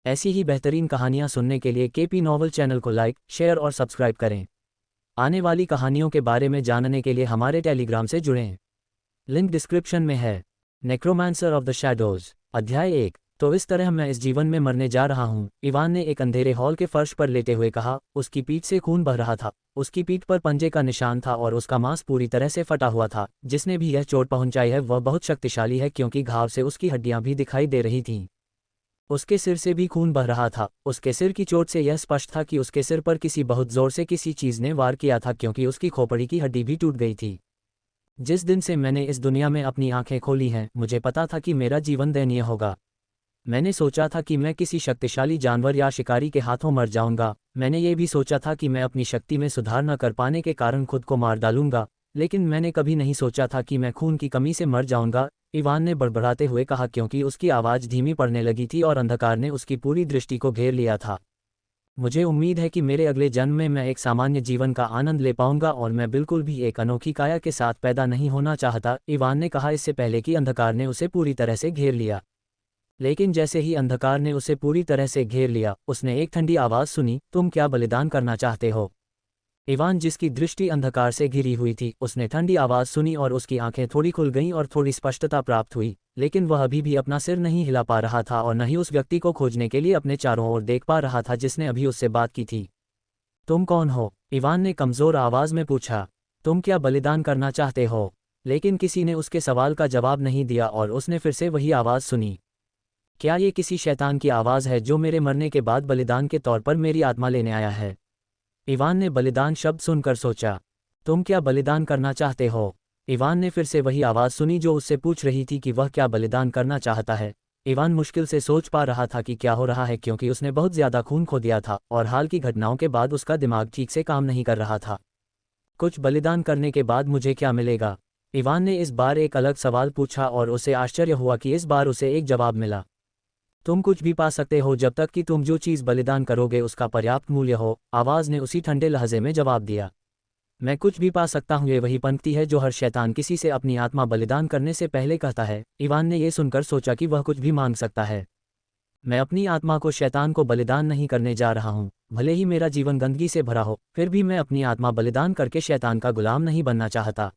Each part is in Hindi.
ऐसी ही बेहतरीन कहानियाँ सुनने के लिए केपी नॉवल चैनल को लाइक, शेयर और सब्सक्राइब करें। आने वाली कहानियों के बारे में जानने के लिए हमारे टेलीग्राम से जुड़ें। लिंक डिस्क्रिप्शन में है। नेक्रोमांसर ऑफ द शैडोज, अध्याय 1। तो इस तरह मैं इस जीवन में मरने जा रहा हूँ, इवान ने एक अंधेरे हॉल के फर्श पर लेटे हुए कहा। उसकी पीठ से खून बह रहा था। उसकी पीठ पर पंजे का निशान था और उसका मांस पूरी तरह से फटा हुआ था। जिसने भी यह चोट पहुंचाई है वह बहुत शक्तिशाली है, क्योंकि घाव से उसकी हड्डियां भी दिखाई दे रही थीं। उसके सिर से भी खून बह रहा था। उसके सिर की चोट से यह स्पष्ट था कि उसके सिर पर किसी बहुत जोर से किसी चीज ने वार किया था, क्योंकि उसकी खोपड़ी की हड्डी भी टूट गई थी। जिस दिन से मैंने इस दुनिया में अपनी आंखें खोली हैं, मुझे पता था कि मेरा जीवन दयनीय होगा। मैंने सोचा था कि मैं किसी शक्तिशाली जानवर या शिकारी के हाथों मर जाऊंगा। मैंने ये भी सोचा था कि मैं अपनी शक्ति में सुधार न कर पाने के कारण खुद को मार डालूंगा। लेकिन मैंने कभी नहीं सोचा था कि मैं खून की कमी से मर जाऊंगा, इवान ने बड़बड़ाते हुए कहा, क्योंकि उसकी आवाज़ धीमी पड़ने लगी थी और अंधकार ने उसकी पूरी दृष्टि को घेर लिया था। मुझे उम्मीद है कि मेरे अगले जन्म में मैं एक सामान्य जीवन का आनंद ले पाऊंगा और मैं बिल्कुल भी एक अनोखी काया के साथ पैदा नहीं होना चाहता, इवान ने कहा, इससे पहले कि अंधकार ने उसे पूरी तरह से घेर लिया। लेकिन जैसे ही अंधकार ने उसे पूरी तरह से घेर लिया, उसने एक ठंडी आवाज़ सुनी, तुम क्या बलिदान करना चाहते हो? इवान, जिसकी दृष्टि अंधकार से घिरी हुई थी, उसने ठंडी आवाज़ सुनी और उसकी आंखें थोड़ी खुल गईं और थोड़ी स्पष्टता प्राप्त हुई। लेकिन वह अभी भी अपना सिर नहीं हिला पा रहा था और न ही उस व्यक्ति को खोजने के लिए अपने चारों ओर देख पा रहा था जिसने अभी उससे बात की थी। तुम कौन हो? इवान ने कमज़ोर आवाज़ में पूछा। तुम क्या बलिदान करना चाहते हो? लेकिन किसी ने उसके सवाल का जवाब नहीं दिया और उसने फिर से वही आवाज़ सुनी। क्या ये किसी शैतान की आवाज़ है जो मेरे मरने के बाद बलिदान के तौर पर मेरी आत्मा लेने आया है? इवान ने बलिदान शब्द सुनकर सोचा। तुम क्या बलिदान करना चाहते हो? इवान ने फिर से वही आवाज़ सुनी जो उससे पूछ रही थी कि वह क्या बलिदान करना चाहता है। इवान मुश्किल से सोच पा रहा था कि क्या हो रहा है, क्योंकि उसने बहुत ज़्यादा खून खो दिया था और हाल की घटनाओं के बाद उसका दिमाग ठीक से काम नहीं कर रहा था। कुछ बलिदान करने के बाद मुझे क्या मिलेगा? इवान ने इस बार एक अलग सवाल पूछा और उसे आश्चर्य हुआ कि इस बार उसे एक जवाब मिला। तुम कुछ भी पा सकते हो जब तक कि तुम जो चीज़ बलिदान करोगे उसका पर्याप्त मूल्य हो, आवाज़ ने उसी ठंडे लहजे में जवाब दिया। मैं कुछ भी पा सकता हूँ, ये वही पंक्ति है जो हर शैतान किसी से अपनी आत्मा बलिदान करने से पहले कहता है। इवान ने यह सुनकर सोचा कि वह कुछ भी मांग सकता है। मैं अपनी आत्मा को शैतान को बलिदान नहीं करने जा रहा हूँ। भले ही मेरा जीवन गंदगी से भरा हो, फिर भी मैं अपनी आत्मा बलिदान करके शैतान का गुलाम नहीं बनना चाहता।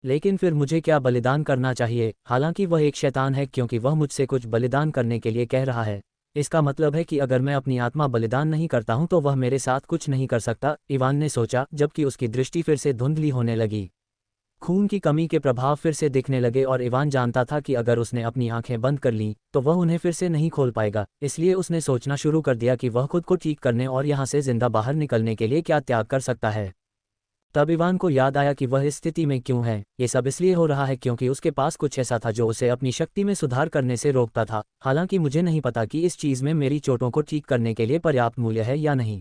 लेकिन फिर मुझे क्या बलिदान करना चाहिए? हालांकि वह एक शैतान है, क्योंकि वह मुझसे कुछ बलिदान करने के लिए कह रहा है। इसका मतलब है कि अगर मैं अपनी आत्मा बलिदान नहीं करता हूं तो वह मेरे साथ कुछ नहीं कर सकता, इवान ने सोचा, जबकि उसकी दृष्टि फिर से धुंधली होने लगी। खून की कमी के प्रभाव फिर से दिखने लगे और इवान जानता था कि अगर उसने अपनी आंखें बंद कर लीं तो वह उन्हें फिर से नहीं खोल पाएगा। इसलिए उसने सोचना शुरू कर दिया कि वह खुद को ठीक करने और यहाँ से जिंदा बाहर निकलने के लिए क्या त्याग कर सकता है। तब इवान को याद आया कि वह इस स्थिति में क्यों है। ये सब इसलिए हो रहा है क्योंकि उसके पास कुछ ऐसा था जो उसे अपनी शक्ति में सुधार करने से रोकता था। हालांकि मुझे नहीं पता कि इस चीज़ में मेरी चोटों को ठीक करने के लिए पर्याप्त मूल्य है या नहीं।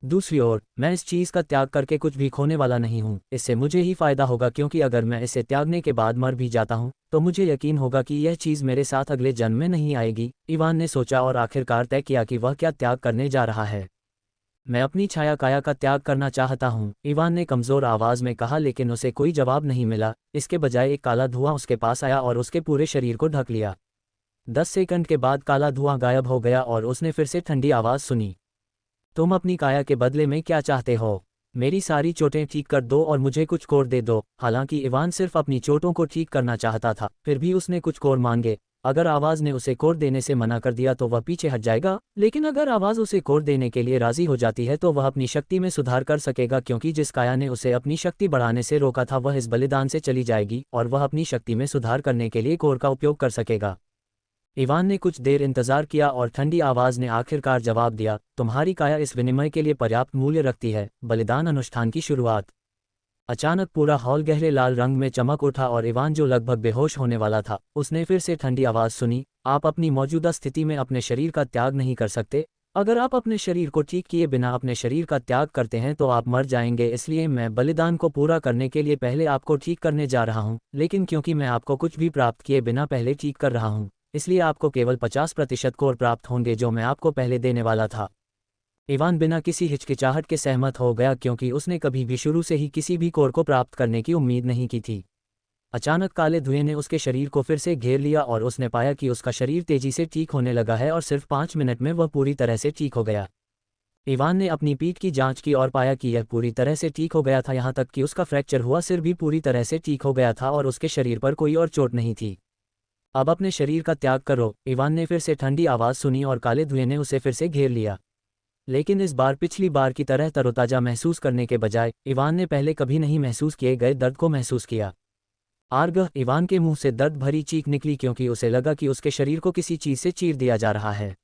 दूसरी ओर, मैं इस चीज़ का त्याग करके कुछ भी खोने वाला नहीं हूँ। इससे मुझे ही फायदा होगा, क्योंकि अगर मैं इसे त्यागने के बाद मर भी जाता हूँ तो मुझे यकीन होगा कि यह चीज़ मेरे साथ अगले जन्म में नहीं आएगी। इवान ने सोचा और आखिरकार तय किया कि वह क्या त्याग करने जा रहा है। मैं अपनी छाया काया का त्याग करना चाहता हूँ, इवान ने कमज़ोर आवाज़ में कहा। लेकिन उसे कोई जवाब नहीं मिला। इसके बजाय एक काला धुआं उसके पास आया और उसके पूरे शरीर को ढक लिया। 10 सेकंड के बाद काला धुआं गायब हो गया और उसने फिर से ठंडी आवाज़ सुनी। तुम अपनी काया के बदले में क्या चाहते हो? मेरी सारी चोटें ठीक कर दो और मुझे कुछ कोर दे दो। हालांकि इवान सिर्फ अपनी चोटों को ठीक करना चाहता था, फिर भी उसने कुछ कोर मांगे। अगर आवाज़ ने उसे कोर देने से मना कर दिया तो वह पीछे हट जाएगा, लेकिन अगर आवाज़ उसे कोर देने के लिए राज़ी हो जाती है तो वह अपनी शक्ति में सुधार कर सकेगा, क्योंकि जिस काया ने उसे अपनी शक्ति बढ़ाने से रोका था वह इस बलिदान से चली जाएगी और वह अपनी शक्ति में सुधार करने के लिए कोर का उपयोग कर सकेगा। इवान ने कुछ देर इंतजार किया और ठंडी आवाज़ ने आखिरकार जवाब दिया, तुम्हारी काया इस विनिमय के लिए पर्याप्त मूल्य रखती है। बलिदान अनुष्ठान की शुरुआत। अचानक पूरा हॉल गहरे लाल रंग में चमक उठा और इवान, जो लगभग बेहोश होने वाला था, उसने फिर से ठंडी आवाज़ सुनी। आप अपनी मौजूदा स्थिति में अपने शरीर का त्याग नहीं कर सकते। अगर आप अपने शरीर को ठीक किए बिना अपने शरीर का त्याग करते हैं तो आप मर जाएंगे। इसलिए मैं बलिदान को पूरा करने के लिए पहले आपको ठीक करने जा रहा हूँ, लेकिन क्योंकि मैं आपको कुछ भी प्राप्त किए बिना पहले ठीक कर रहा हूँ, इसलिए आपको केवल 50% कोर प्राप्त होंगे जो मैं आपको पहले देने वाला था। इवान बिना किसी हिचकिचाहट के सहमत हो गया, क्योंकि उसने कभी भी शुरू से ही किसी भी कोर को प्राप्त करने की उम्मीद नहीं की थी। अचानक काले धुएं ने उसके शरीर को फिर से घेर लिया और उसने पाया कि उसका शरीर तेजी से ठीक होने लगा है और सिर्फ 5 मिनट में वह पूरी तरह से ठीक हो गया। इवान ने अपनी पीठ की जांच की और पाया कि यह पूरी तरह से ठीक हो गया था, यहाँ तक कि उसका फ्रैक्चर हुआ सिर भी पूरी तरह से ठीक हो गया था और उसके शरीर पर कोई और चोट नहीं थी। अब अपने शरीर का त्याग करो, इवान ने फिर से ठंडी आवाज़ सुनी और काले धुएं ने उसे फिर से घेर लिया। लेकिन इस बार पिछली बार की तरह तरोताज़ा महसूस करने के बजाय इवान ने पहले कभी नहीं महसूस किए गए दर्द को महसूस किया। आर्गह, इवान के मुंह से दर्द भरी चीख निकली क्योंकि उसे लगा कि उसके शरीर को किसी चीज़ से चीर दिया जा रहा है।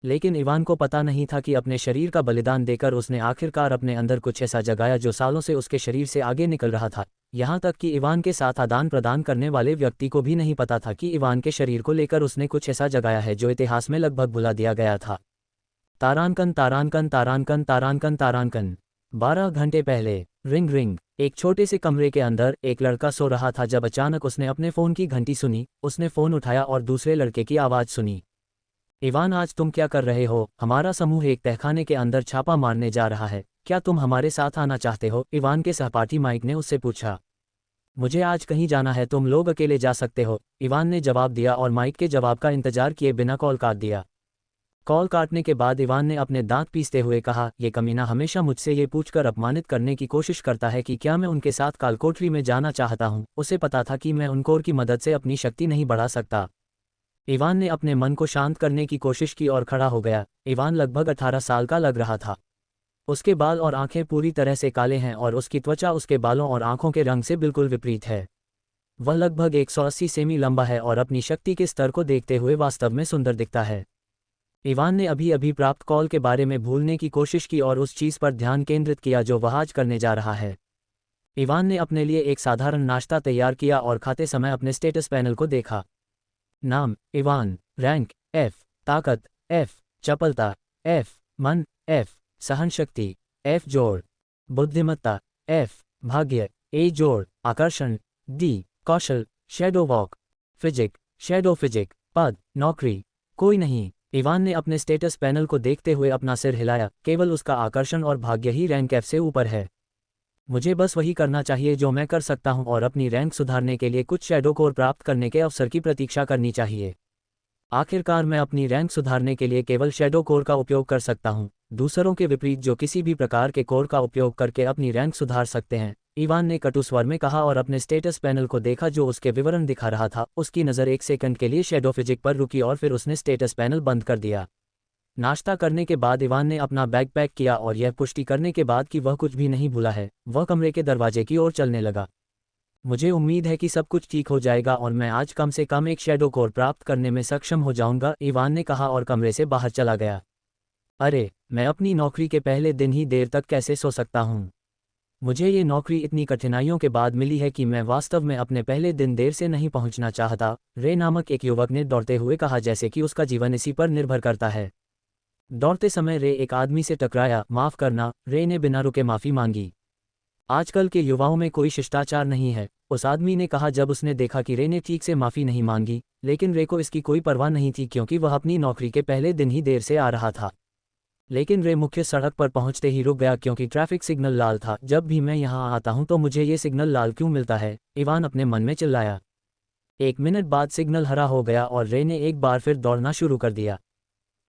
लेकिन इवान को पता नहीं था कि अपने शरीर का बलिदान देकर उसने आखिरकार अपने अंदर कुछ ऐसा जगाया जो सालों से उसके शरीर से आगे निकल रहा था। यहाँ तक कि इवान के साथ आदान प्रदान करने वाले व्यक्ति को भी नहीं पता था कि इवान के शरीर को लेकर उसने कुछ ऐसा जगाया है जो इतिहास में लगभग भुला दिया गया था। तारांकन तारांकन तारांकन तारांकन तारांकन। 12 घंटे पहले। Ring ring. एक छोटे से कमरे के अंदर एक लड़का सो रहा था जब अचानक उसने अपने फ़ोन की घंटी सुनी। उसने फ़ोन उठाया और दूसरे लड़के की आवाज़ सुनी। इवान, आज तुम क्या कर रहे हो? हमारा समूह एक तहखाने के अंदर छापा मारने जा रहा है, क्या तुम हमारे साथ आना चाहते हो? इवान के सहपाठी माइक ने उससे पूछा। मुझे आज कहीं जाना है, तुम लोग अकेले जा सकते हो, इवान ने जवाब दिया और माइक के जवाब का इंतजार किए बिना कॉल काट दिया। कॉल काटने के बाद इवान ने अपने दांत पीसते हुए कहा, ये कमीना हमेशा मुझसे ये पूछकर अपमानित करने की कोशिश करता है कि क्या मैं उनके साथ कालकोठरी में जाना चाहता हूँ। उसे पता था कि मैं उनकोर की मदद से अपनी शक्ति नहीं बढ़ा सकता। इवान ने अपने मन को शांत करने की कोशिश की और खड़ा हो गया। इवान लगभग 18 साल का लग रहा था। उसके बाल और आंखें पूरी तरह से काले हैं और उसकी त्वचा उसके बालों और आंखों के रंग से बिल्कुल विपरीत है। वह लगभग 180 सेमी लंबा है और अपनी शक्ति के स्तर को देखते हुए वास्तव में सुंदर दिखता है। इवान ने अभी अभी प्राप्त कॉल के बारे में भूलने की कोशिश की और उस चीज़ पर ध्यान केंद्रित किया जो वह आज करने जा रहा है। इवान ने अपने लिए एक साधारण नाश्ता तैयार किया और खाते समय अपने स्टेटस पैनल को देखा। नाम इवान, रैंक F, ताकत F, चपलता F, मन F, सहनशक्ति F जोड़, बुद्धिमत्ता F, भाग्य A जोड़, आकर्षण D, कौशल शैडो वॉक, शैडो फिजिक, पद नौकरी कोई नहीं। इवान ने अपने स्टेटस पैनल को देखते हुए अपना सिर हिलाया। केवल उसका आकर्षण और भाग्य ही रैंक F से ऊपर है। मुझे बस वही करना चाहिए जो मैं कर सकता हूं और अपनी रैंक सुधारने के लिए कुछ शैडो कोर प्राप्त करने के अवसर की प्रतीक्षा करनी चाहिए। आखिरकार मैं अपनी रैंक सुधारने के लिए केवल शैडो कोर का उपयोग कर सकता हूं, दूसरों के विपरीत जो किसी भी प्रकार के कोर का उपयोग करके अपनी रैंक सुधार सकते हैं, इवान ने कटु स्वर में कहा और अपने स्टेटस पैनल को देखा जो उसके विवरण दिखा रहा था। उसकी नज़र एक सेकंड के लिए शैडो फिजिक पर रुकी और फिर उसने स्टेटस पैनल बंद कर दिया। नाश्ता करने के बाद इवान ने अपना बैग पैक किया और यह पुष्टि करने के बाद कि वह कुछ भी नहीं भूला है, वह कमरे के दरवाजे की ओर चलने लगा। मुझे उम्मीद है कि सब कुछ ठीक हो जाएगा और मैं आज कम से कम एक शैडो कोर प्राप्त करने में सक्षम हो जाऊंगा, इवान ने कहा और कमरे से बाहर चला गया। अरे, मैं अपनी नौकरी के पहले दिन ही देर तक कैसे सो सकता हूँ? मुझे ये नौकरी इतनी कठिनाइयों के बाद मिली है कि मैं वास्तव में अपने पहले दिन देर से नहीं पहुँचना चाहता, रे नामक एक युवक ने दौड़ते हुए कहा, जैसे कि उसका जीवन इसी पर निर्भर करता है। दौड़ते समय रे एक आदमी से टकराया। माफ़ करना, रे ने बिना रुके माफ़ी मांगी। आजकल के युवाओं में कोई शिष्टाचार नहीं है, उस आदमी ने कहा जब उसने देखा कि रे ने ठीक से माफ़ी नहीं मांगी, लेकिन रे को इसकी कोई परवाह नहीं थी क्योंकि वह अपनी नौकरी के पहले दिन ही देर से आ रहा था। लेकिन रे मुख्य सड़क पर पहुंचते ही रुक गया क्योंकि ट्रैफिक सिग्नल लाल था। जब भी मैं यहाँ आता हूँ तो मुझे ये सिग्नल लाल क्यों मिलता है? इवान अपने मन में चिल्लाया। 1 मिनट बाद सिग्नल हरा हो गया और रे ने एक बार फिर दौड़ना शुरू कर दिया।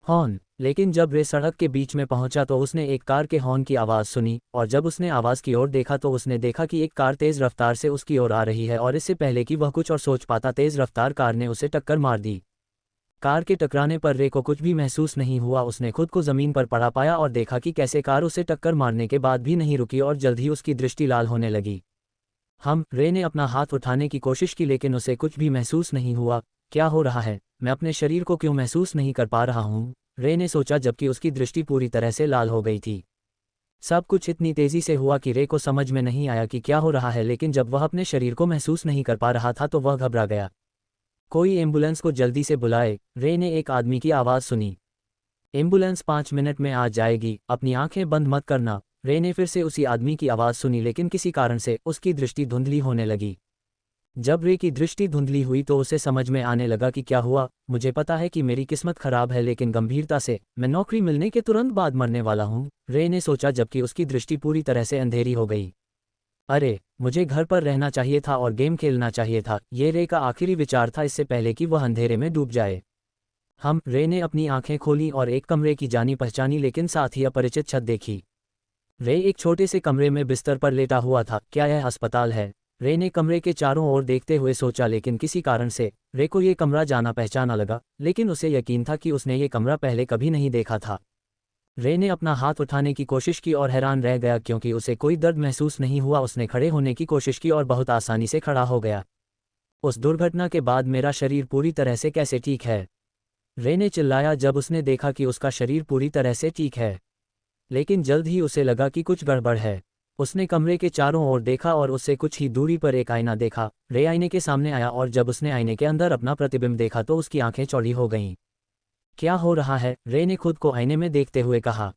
हॉर्न। लेकिन जब रे सड़क के बीच में पहुंचा तो उसने एक कार के हॉर्न की आवाज़ सुनी और जब उसने आवाज़ की ओर देखा तो उसने देखा कि एक कार तेज़ रफ्तार से उसकी ओर आ रही है और इससे पहले कि वह कुछ और सोच पाता तेज़ रफ्तार कार ने उसे टक्कर मार दी। कार के टकराने पर रे को कुछ भी महसूस नहीं हुआ। उसने खुद को ज़मीन पर पड़ा पाया और देखा कि कैसे कार उसे टक्कर मारने के बाद भी नहीं रुकी और जल्द ही उसकी दृष्टि लाल होने लगी। रे ने अपना हाथ उठाने की कोशिश की लेकिन उसे कुछ भी महसूस नहीं हुआ। क्या हो रहा है? मैं अपने शरीर को क्यों महसूस नहीं कर पा रहा हूँ? रे ने सोचा जबकि उसकी दृष्टि पूरी तरह से लाल हो गई थी। सब कुछ इतनी तेज़ी से हुआ कि रे को समझ में नहीं आया कि क्या हो रहा है, लेकिन जब वह अपने शरीर को महसूस नहीं कर पा रहा था तो वह घबरा गया। कोई एम्बुलेंस को जल्दी से बुलाए, रे ने एक आदमी की आवाज़ सुनी। एम्बुलेंस 5 मिनट में आ जाएगी, अपनी आंखें बंद मत करना। रे ने फिर से उसी आदमी की आवाज़ सुनी लेकिन किसी कारण से उसकी दृष्टि धुंधली होने लगी। जब रे की दृष्टि धुंधली हुई तो उसे समझ में आने लगा कि क्या हुआ। मुझे पता है कि मेरी किस्मत खराब है लेकिन गंभीरता से, मैं नौकरी मिलने के तुरंत बाद मरने वाला हूँ, रे ने सोचा जबकि उसकी दृष्टि पूरी तरह से अंधेरी हो गई। अरे, मुझे घर पर रहना चाहिए था और गेम खेलना चाहिए था, ये रे का आखिरी विचार था इससे पहले कि वह अंधेरे में डूब जाए। रे ने अपनी आंखें खोलीं और एक कमरे की जानी पहचानी लेकिन साथ ही अपरिचित छत देखी। रे एक छोटे से कमरे में बिस्तर पर लेटा हुआ था। क्या यह अस्पताल है? रे ने कमरे के चारों ओर देखते हुए सोचा, लेकिन किसी कारण से रे को ये कमरा जाना पहचाना लगा, लेकिन उसे यकीन था कि उसने ये कमरा पहले कभी नहीं देखा था। रे ने अपना हाथ उठाने की कोशिश की और हैरान रह गया क्योंकि उसे कोई दर्द महसूस नहीं हुआ। उसने खड़े होने की कोशिश की और बहुत आसानी से खड़ा हो गया। उस दुर्घटना के बाद मेरा शरीर पूरी तरह से कैसे ठीक है? रे ने चिल्लाया जब उसने देखा कि उसका शरीर पूरी तरह से ठीक है। लेकिन जल्द ही उसे लगा कि कुछ गड़बड़ है। उसने कमरे के चारों ओर देखा और उससे कुछ ही दूरी पर एक आईना देखा। रे आईने के सामने आया और जब उसने आईने के अंदर अपना प्रतिबिंब देखा तो उसकी आंखें चौड़ी हो गईं। क्या हो रहा है? रे ने खुद को आईने में देखते हुए कहा।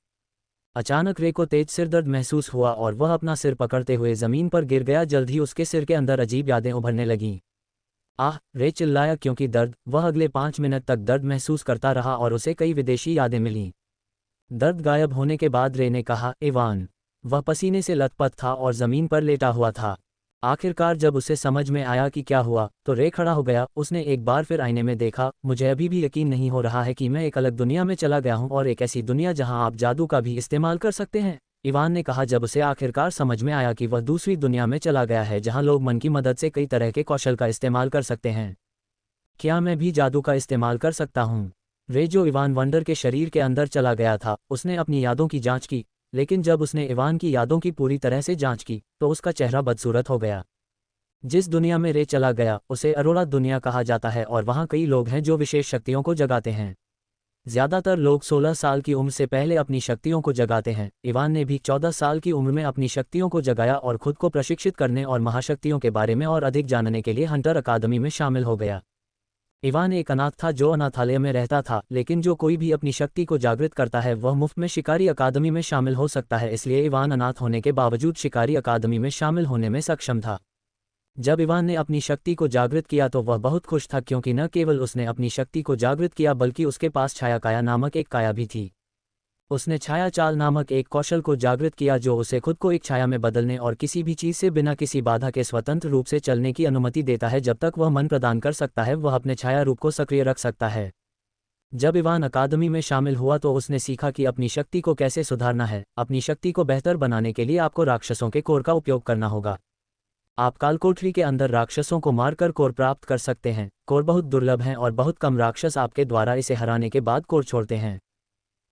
अचानक रे को तेज सिर दर्द महसूस हुआ और वह अपना सिर पकड़ते हुए जमीन पर गिर गया। जल्द ही उसके सिर के अंदर अजीब यादें उभरने लगीं। आह! रे चिल्लाया क्योंकि वह अगले 5 मिनट तक दर्द महसूस करता रहा और उसे कई विदेशी यादें मिलीं। दर्द गायब होने के बाद रे ने कहा, इवान। वह पसीने से लथपथ था और जमीन पर लेटा हुआ था। आखिरकार जब उसे समझ में आया कि क्या हुआ तो रे खड़ा हो गया। उसने एक बार फिर आईने में देखा। मुझे अभी भी यकीन नहीं हो रहा है कि मैं एक अलग दुनिया में चला गया हूं और एक ऐसी दुनिया जहां आप जादू का भी इस्तेमाल कर सकते हैं, इवान ने कहा जब उसे आखिरकार समझ में आया कि वह दूसरी दुनिया में चला गया है जहां लोग मन की मदद से कई तरह के कौशल का इस्तेमाल कर सकते हैं। क्या मैं भी जादू का इस्तेमाल कर सकता हूँ? रे जो इवान वंडर के शरीर के अंदर चला गया था, उसने अपनी यादों की जांच की, लेकिन जब उसने इवान की यादों की पूरी तरह से जांच की तो उसका चेहरा बदसूरत हो गया। जिस दुनिया में रे चला गया उसे अरोड़ा दुनिया कहा जाता है और वहाँ कई लोग हैं जो विशेष शक्तियों को जगाते हैं। ज़्यादातर लोग 16 साल की उम्र से पहले अपनी शक्तियों को जगाते हैं। इवान ने भी 14 साल की उम्र में अपनी शक्तियों को जगाया और खुद को प्रशिक्षित करने और महाशक्तियों के बारे में और अधिक जानने के लिए हंटर अकादमी में शामिल हो गया। इवान एक अनाथ था जो अनाथालय में रहता था, लेकिन जो कोई भी अपनी शक्ति को जागृत करता है वह मुफ्त में शिकारी अकादमी में शामिल हो सकता है। इसलिए इवान अनाथ होने के बावजूद शिकारी अकादमी में शामिल होने में सक्षम था। जब इवान ने अपनी शक्ति को जागृत किया तो वह बहुत खुश था क्योंकि न केवल उसने अपनी शक्ति को जागृत किया बल्कि उसके पास छाया काया नामक एक काया भी थी। उसने छाया चाल नामक एक कौशल को जागृत किया जो उसे खुद को एक छाया में बदलने और किसी भी चीज़ से बिना किसी बाधा के स्वतंत्र रूप से चलने की अनुमति देता है। जब तक वह मन प्रदान कर सकता है वह अपने छाया रूप को सक्रिय रख सकता है। जब इवान अकादमी में शामिल हुआ तो उसने सीखा कि अपनी शक्ति को कैसे सुधारना है। अपनी शक्ति को बेहतर बनाने के लिए आपको राक्षसों के कोर का उपयोग करना होगा। आप कालकोठरी के अंदर राक्षसों को मारकर कोर प्राप्त कर सकते हैं। कोर बहुत दुर्लभ हैं और बहुत कम राक्षस आपके द्वारा इसे हराने के बाद कोर छोड़ते हैं।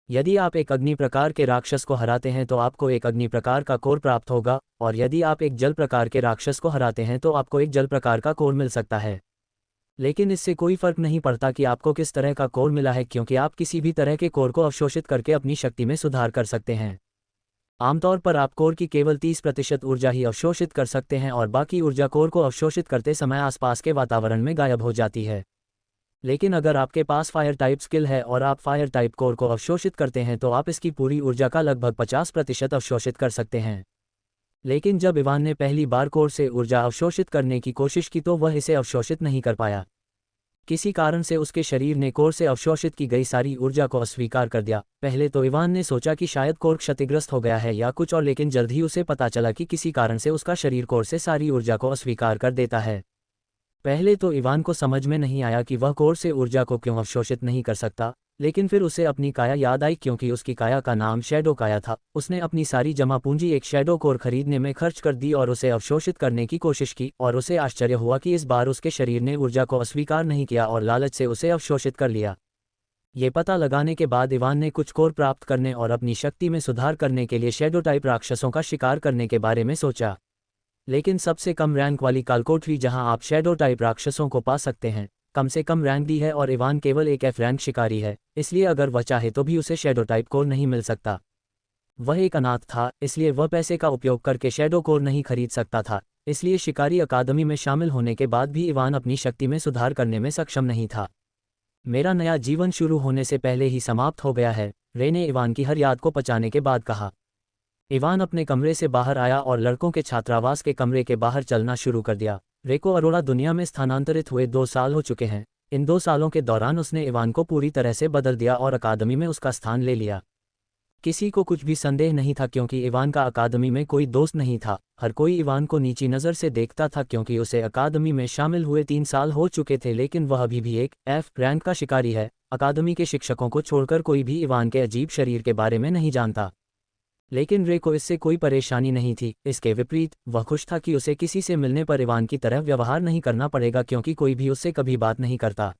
यदि आप एक अग्नि प्रकार के राक्षस को हराते हैं तो आपको एक अग्नि प्रकार का कोर प्राप्त होगा, और यदि आप एक जल प्रकार के राक्षस को हराते हैं तो आपको एक जल प्रकार का कोर मिल सकता है। लेकिन इससे कोई फर्क नहीं पड़ता कि आपको किस तरह का कोर मिला है, क्योंकि आप किसी भी तरह के कोर को अवशोषित करके अपनी शक्ति में सुधार कर सकते हैं। आमतौर पर आप कोर की केवल 30% ऊर्जा ही अवशोषित कर सकते हैं और बाकी ऊर्जा कोर को अवशोषित करते समय आसपास के वातावरण में गायब हो जाती है। लेकिन अगर आपके पास फायर टाइप स्किल है और आप फायर टाइप कोर को अवशोषित करते हैं तो आप इसकी पूरी ऊर्जा का लगभग 50% अवशोषित कर सकते हैं। लेकिन जब इवान ने पहली बार कोर से ऊर्जा अवशोषित करने की कोशिश की तो वह इसे अवशोषित नहीं कर पाया। किसी कारण से उसके शरीर ने कोर से अवशोषित की गई सारी ऊर्जा को अस्वीकार कर दिया। पहले तो इवान ने सोचा कि शायद कोर क्षतिग्रस्त हो गया है या कुछ और, लेकिन जल्द ही उसे पता चला कि किसी कारण से उसका शरीर कोर से सारी ऊर्जा को अस्वीकार कर देता है। पहले तो इवान को समझ में नहीं आया कि वह कोर से ऊर्जा को क्यों अवशोषित नहीं कर सकता, लेकिन फिर उसे अपनी काया याद आई क्योंकि उसकी काया का नाम शैडो काया था। उसने अपनी सारी जमा पूंजी एक शैडो कोर खरीदने में खर्च कर दी और उसे अवशोषित करने की कोशिश की, और उसे आश्चर्य हुआ कि इस बार उसके शरीर ने ऊर्जा को अस्वीकार नहीं किया और लालच से उसे अवशोषित कर लिया। ये पता लगाने के बाद इवान ने कुछ कोर प्राप्त करने और अपनी शक्ति में सुधार करने के लिए शैडो टाइप राक्षसों का शिकार करने के बारे में सोचा। लेकिन सबसे कम रैंक वाली कालकोठरी जहां आप शैडो टाइप राक्षसों को पा सकते हैं, कम से कम रैंक दी है और इवान केवल एक F रैंक शिकारी है, इसलिए अगर वह चाहे तो भी उसे शैडो टाइप कोर नहीं मिल सकता। वह एक अनाथ था, इसलिए वह पैसे का उपयोग करके शैडो कोर नहीं खरीद सकता था। इसलिए शिकारी अकादमी में शामिल होने के बाद भी इवान अपनी शक्ति में सुधार करने में सक्षम नहीं था। मेरा नया जीवन शुरू होने से पहले ही समाप्त हो गया है, रे ने इवान की हर याद को पचाने के बाद कहा। इवान अपने कमरे से बाहर आया और लड़कों के छात्रावास के कमरे के बाहर चलना शुरू कर दिया। रे को अरोड़ा दुनिया में स्थानांतरित हुए 2 साल हो चुके हैं। इन 2 सालों के दौरान उसने इवान को पूरी तरह से बदल दिया और अकादमी में उसका स्थान ले लिया। किसी को कुछ भी संदेह नहीं था क्योंकि इवान का अकादमी में कोई दोस्त नहीं था। हर कोई इवान को नीची नज़र से देखता था क्योंकि उसे अकादमी में शामिल हुए 3 साल हो चुके थे, लेकिन वह अभी भी एक F रैंक का शिकारी है। अकादमी के शिक्षकों को छोड़कर कोई भी इवान के अजीब शरीर के बारे में नहीं जानता। लेकिन रे को इससे कोई परेशानी नहीं थी। इसके विपरीत वह खुश था कि उसे किसी से मिलने पर इवान की तरह व्यवहार नहीं करना पड़ेगा क्योंकि कोई भी उससे कभी बात नहीं करता।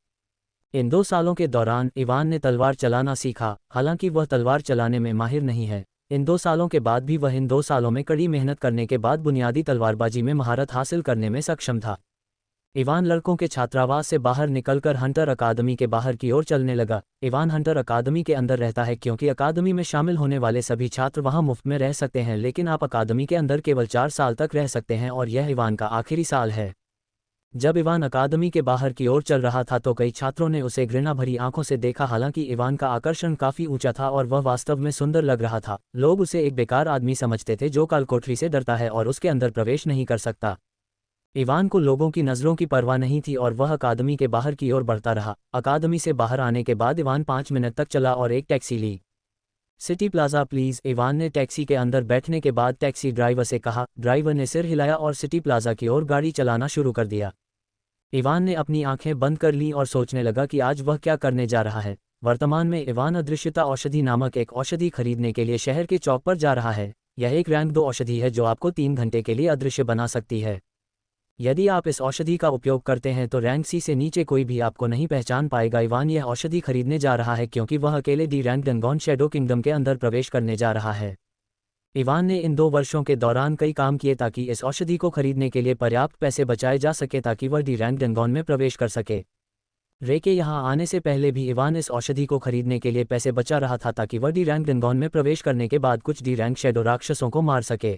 इन 2 सालों के दौरान इवान ने तलवार चलाना सीखा। हालांकि वह तलवार चलाने में माहिर नहीं है। इन 2 सालों के बाद भी वह इन 2 सालों में कड़ी मेहनत करने के बाद बुनियादी तलवारबाजी में महारत हासिल करने में सक्षम था। इवान लड़कों के छात्रावास से बाहर निकलकर हंटर अकादमी के बाहर की ओर चलने लगा। इवान हंटर अकादमी के अंदर रहता है क्योंकि अकादमी में शामिल होने वाले सभी छात्र वहां मुफ्त में रह सकते हैं, लेकिन आप अकादमी के अंदर केवल 4 साल तक रह सकते हैं और यह इवान का आखिरी साल है। जब इवान अकादमी के बाहर की ओर चल रहा था तो कई छात्रों ने उसे घृणा भरी आंखों से देखा। हालांकि इवान का आकर्षण काफी ऊंचा था और वह वास्तव में सुंदर लग रहा था। लोग उसे एक बेकार आदमी समझते थे जो कालकोठरी से डरता है और उसके अंदर प्रवेश नहीं कर सकता। इवान को लोगों की नज़रों की परवाह नहीं थी और वह अकादमी के बाहर की ओर बढ़ता रहा। अकादमी से बाहर आने के बाद इवान 5 मिनट तक चला और एक टैक्सी ली। सिटी प्लाजा प्लीज़, इवान ने टैक्सी के अंदर बैठने के बाद टैक्सी ड्राइवर से कहा। ड्राइवर ने सिर हिलाया और सिटी प्लाजा की ओर गाड़ी चलाना शुरू कर दिया। इवान ने अपनी आंखें बंद कर लीं और सोचने लगा कि आज वह क्या करने जा रहा है। वर्तमान में इवान अदृश्यता औषधि नामक एक औषधि खरीदने के लिए शहर के चौक पर जा रहा है। यह एक रैंक 2 औषधि है जो आपको 3 घंटे के लिए अदृश्य बना सकती है। यदि आप इस औषधि का उपयोग करते हैं तो रैंक C से नीचे कोई भी आपको नहीं पहचान पाएगा। इवान यह औषधि खरीदने जा रहा है क्योंकि वह अकेले डी रैंक डंगॉन शैडो किंगडम के अंदर प्रवेश करने जा रहा है। इवान ने इन 2 वर्षों के दौरान कई काम किए ताकि इस औषधि को खरीदने के लिए पर्याप्त पैसे बचाए जा सके ताकि वह डी रैंक डंगॉन में प्रवेश कर सके। रे के यहाँ आने से पहले भी इवान इस औषधि को खरीदने के लिए पैसे बचा रहा था ताकि वह डी रैंक डंगॉन में प्रवेश करने के बाद कुछ डी रैंक शैडो राक्षसों को मार सके।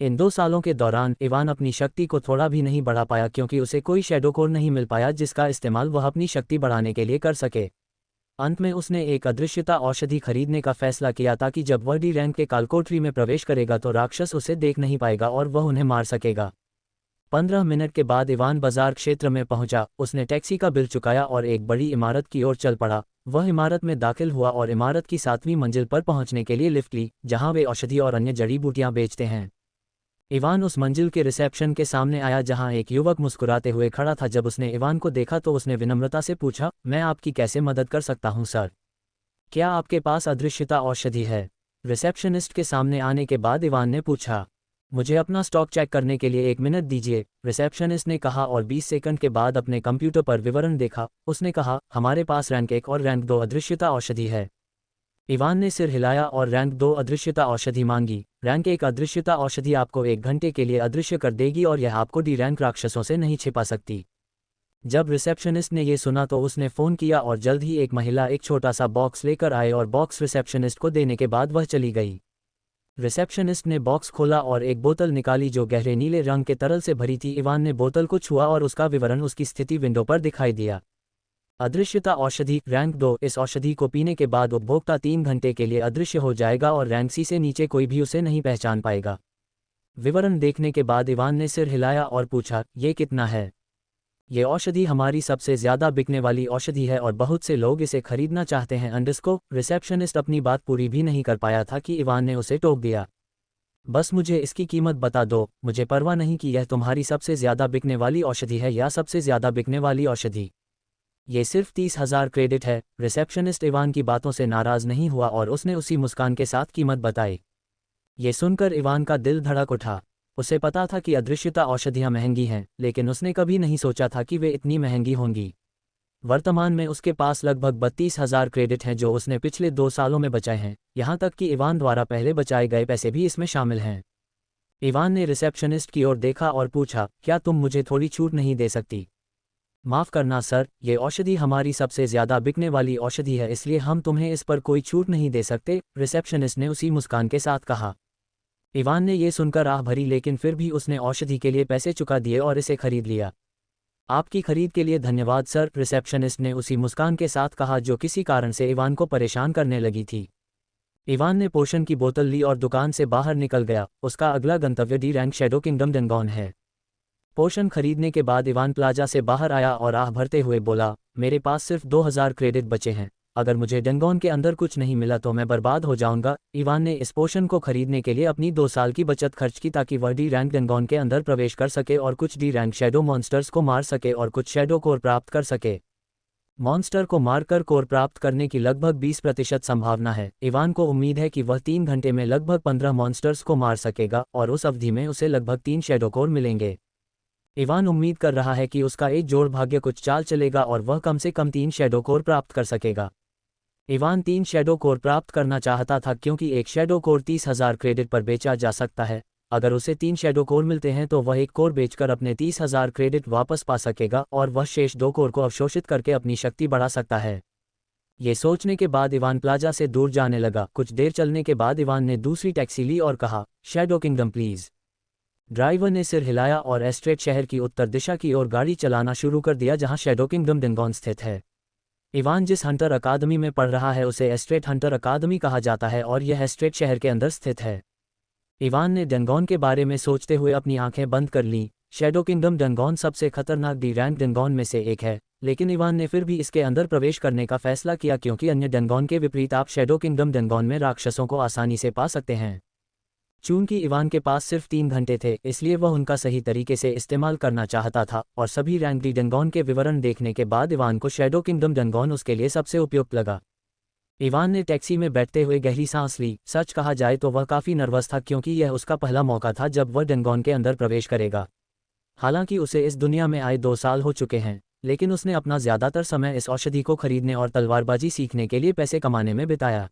इन 2 सालों के दौरान इवान अपनी शक्ति को थोड़ा भी नहीं बढ़ा पाया क्योंकि उसे कोई शैडो कोर नहीं मिल पाया जिसका इस्तेमाल वह अपनी शक्ति बढ़ाने के लिए कर सके। अंत में उसने एक अदृश्यता औषधि खरीदने का फैसला किया ताकि जब वह डी रैंक के कालकोठरी में प्रवेश करेगा तो राक्षस उसे देख नहीं पाएगा और वह उन्हें मार सकेगा। 15 मिनट के बाद इवान बाजार क्षेत्र में पहुंचा। उसने टैक्सी का बिल चुकाया और एक बड़ी इमारत की ओर चल पड़ा। वह इमारत में दाखिल हुआ और इमारत की 7वीं मंजिल पर पहुंचने के लिए लिफ्ट ली जहां वे औषधि और अन्य जड़ी बूटियां बेचते हैं। इवान उस मंजिल के रिसेप्शन के सामने आया जहां एक युवक मुस्कुराते हुए खड़ा था। जब उसने इवान को देखा तो उसने विनम्रता से पूछा, मैं आपकी कैसे मदद कर सकता हूं सर? क्या आपके पास अदृश्यता औषधि है? रिसेप्शनिस्ट के सामने आने के बाद इवान ने पूछा। मुझे अपना स्टॉक चेक करने के लिए 1 मिनट दीजिए, रिसेप्शनिस्ट ने कहा और 20 सेकंड के बाद अपने कंप्यूटर पर विवरण देखा। उसने कहा, हमारे पास रैंक 1 और रैंक 2 अदृश्यता औषधि है। इवान ने सिर हिलाया और रैंक 2 अदृश्यता औषधि मांगी। रैंक 1 अदृश्यता औषधि आपको 1 घंटे के लिए अदृश्य कर देगी और यह आपको डी रैंक राक्षसों से नहीं छिपा सकती। जब रिसेप्शनिस्ट ने यह सुना तो उसने फ़ोन किया और जल्द ही एक महिला एक छोटा सा बॉक्स लेकर आए और बॉक्स रिसेप्शनिस्ट को देने के बाद वह चली गई। रिसेप्शनिस्ट ने बॉक्स खोला और एक बोतल निकाली जो गहरे नीले रंग के तरल से भरी थी। इवान ने बोतल को छुआ और उसका विवरण उसकी स्थिति विंडो पर दिखाई दिया। अदृश्यता औषधि रैंक 2। इस औषधि को पीने के बाद उपभोक्ता 3 घंटे के लिए अदृश्य हो जाएगा और रैंक C से नीचे कोई भी उसे नहीं पहचान पाएगा। विवरण देखने के बाद इवान ने सिर हिलाया और पूछा, ये कितना है? ये औषधि हमारी सबसे ज़्यादा बिकने वाली औषधि है और बहुत से लोग इसे खरीदना चाहते हैं। अंडरस्को रिसेप्शनिस्ट अपनी बात पूरी भी नहीं कर पाया था कि इवान ने उसे टोक दिया। बस मुझे इसकी कीमत बता दो, मुझे परवाह नहीं कि यह तुम्हारी सबसे ज़्यादा बिकने वाली औषधि है या सबसे ज़्यादा बिकने वाली औषधि। ये सिर्फ 30,000 क्रेडिट है। रिसेप्शनिस्ट इवान की बातों से नाराज़ नहीं हुआ और उसने उसी मुस्कान के साथ कीमत बताई। ये सुनकर इवान का दिल धड़क उठा। उसे पता था कि अदृश्यता औषधियाँ महंगी हैं, लेकिन उसने कभी नहीं सोचा था कि वे इतनी महंगी होंगी। वर्तमान में उसके पास लगभग 32,000 क्रेडिट हैं जो उसने पिछले 2 सालों में बचाए हैं। यहाँ तक कि इवान द्वारा पहले बचाए गए पैसे भी इसमें शामिल हैं। इवान ने रिसेप्शनिस्ट की ओर देखा और पूछा, क्या तुम मुझे थोड़ी छूट नहीं दे सकती? माफ़ करना सर, ये औषधि हमारी सबसे ज़्यादा बिकने वाली औषधि है, इसलिए हम तुम्हें इस पर कोई छूट नहीं दे सकते, रिसेप्शनिस्ट ने उसी मुस्कान के साथ कहा। इवान ने ये सुनकर आह भरी, लेकिन फिर भी उसने औषधि के लिए पैसे चुका दिए और इसे खरीद लिया। आपकी खरीद के लिए धन्यवाद सर, रिसेप्शनिस्ट ने उसी मुस्कान के साथ कहा जो किसी कारण से इवान को परेशान करने लगी थी। इवान ने पोशन की बोतल ली और दुकान से बाहर निकल गया। उसका अगला गंतव्य डी रैंक शैडो किंगडम डंगॉन है। पोशन खरीदने के बाद इवान प्लाजा से बाहर आया और आह भरते हुए बोला, मेरे पास सिर्फ 2000 क्रेडिट बचे हैं। अगर मुझे डेंगॉन के अंदर कुछ नहीं मिला तो मैं बर्बाद हो जाऊंगा। इवान ने इस पोशन को खरीदने के लिए अपनी 2 साल की बचत खर्च की ताकि वह डी रैंक डेंगॉन के अंदर प्रवेश कर सके और कुछ डी रैंक शैडो मॉन्स्टर्स को मार सके और कुछ शैडो कोर प्राप्त कर सके। मॉन्स्टर को मारकर कोर प्राप्त करने की लगभग 20% संभावना है। इवान को उम्मीद है कि वह 3 घंटे में लगभग 15 मॉन्स्टर्स को मार सकेगा और उस अवधि में उसे लगभग 3 शैडो कोर मिलेंगे। इवान उम्मीद कर रहा है कि उसका एक जोड़ भाग्य कुछ चाल चलेगा और वह कम से कम 3 शैडो कोर प्राप्त कर सकेगा। इवान 3 शैडो कोर प्राप्त करना चाहता था क्योंकि एक शैडो कोर 30,000 क्रेडिट पर बेचा जा सकता है। अगर उसे 3 शैडो कोर मिलते हैं तो वह एक कोर बेचकर अपने 30,000 क्रेडिट वापस पा सकेगा और वह शेष 2 कोर को अवशोषित करके अपनी शक्ति बढ़ा सकता है। ये सोचने के बाद इवान प्लाजा से दूर जाने लगा। कुछ देर चलने के बाद इवान ने दूसरी टैक्सी ली और कहा, शैडो किंगडम प्लीज। ड्राइवर ने सिर हिलाया और एस्ट्रेट शहर की उत्तर दिशा की ओर गाड़ी चलाना शुरू कर दिया जहां शैडो किंगडम डेंगॉन स्थित है। इवान जिस हंटर अकादमी में पढ़ रहा है उसे एस्ट्रेट हंटर अकादमी कहा जाता है और यह एस्ट्रेट शहर के अंदर स्थित है। इवान ने डेंगॉन के बारे में सोचते हुए अपनी आंखें बंद कर लीं। शैडो किंगडम डेंगॉन सबसे खतरनाक डी रैंक डेंगॉन में से एक है, लेकिन इवान ने फिर भी इसके अंदर प्रवेश करने का फैसला किया क्योंकि अन्य डेंगॉन के विपरीत आप शैडो किंगडम डेंगॉन में राक्षसों को आसानी से पा सकते हैं। चूंकि इवान के पास सिर्फ 3 घंटे थे इसलिए वह उनका सही तरीके से इस्तेमाल करना चाहता था और सभी रैंक डी डेंगॉन के विवरण देखने के बाद इवान को शैडो किंगडम डेंगॉन उसके लिए सबसे उपयुक्त लगा। इवान ने टैक्सी में बैठते हुए गहरी सांस ली। सच कहा जाए तो वह काफ़ी नर्वस था क्योंकि यह उसका पहला मौका था जब वह डेंगॉन के अंदर प्रवेश करेगा। हालांकि उसे इस दुनिया में आए 2 साल हो चुके हैं, लेकिन उसने अपना ज़्यादातर समय इस औषधि को खरीदने और तलवारबाजी सीखने के लिए पैसे कमाने में बिताया।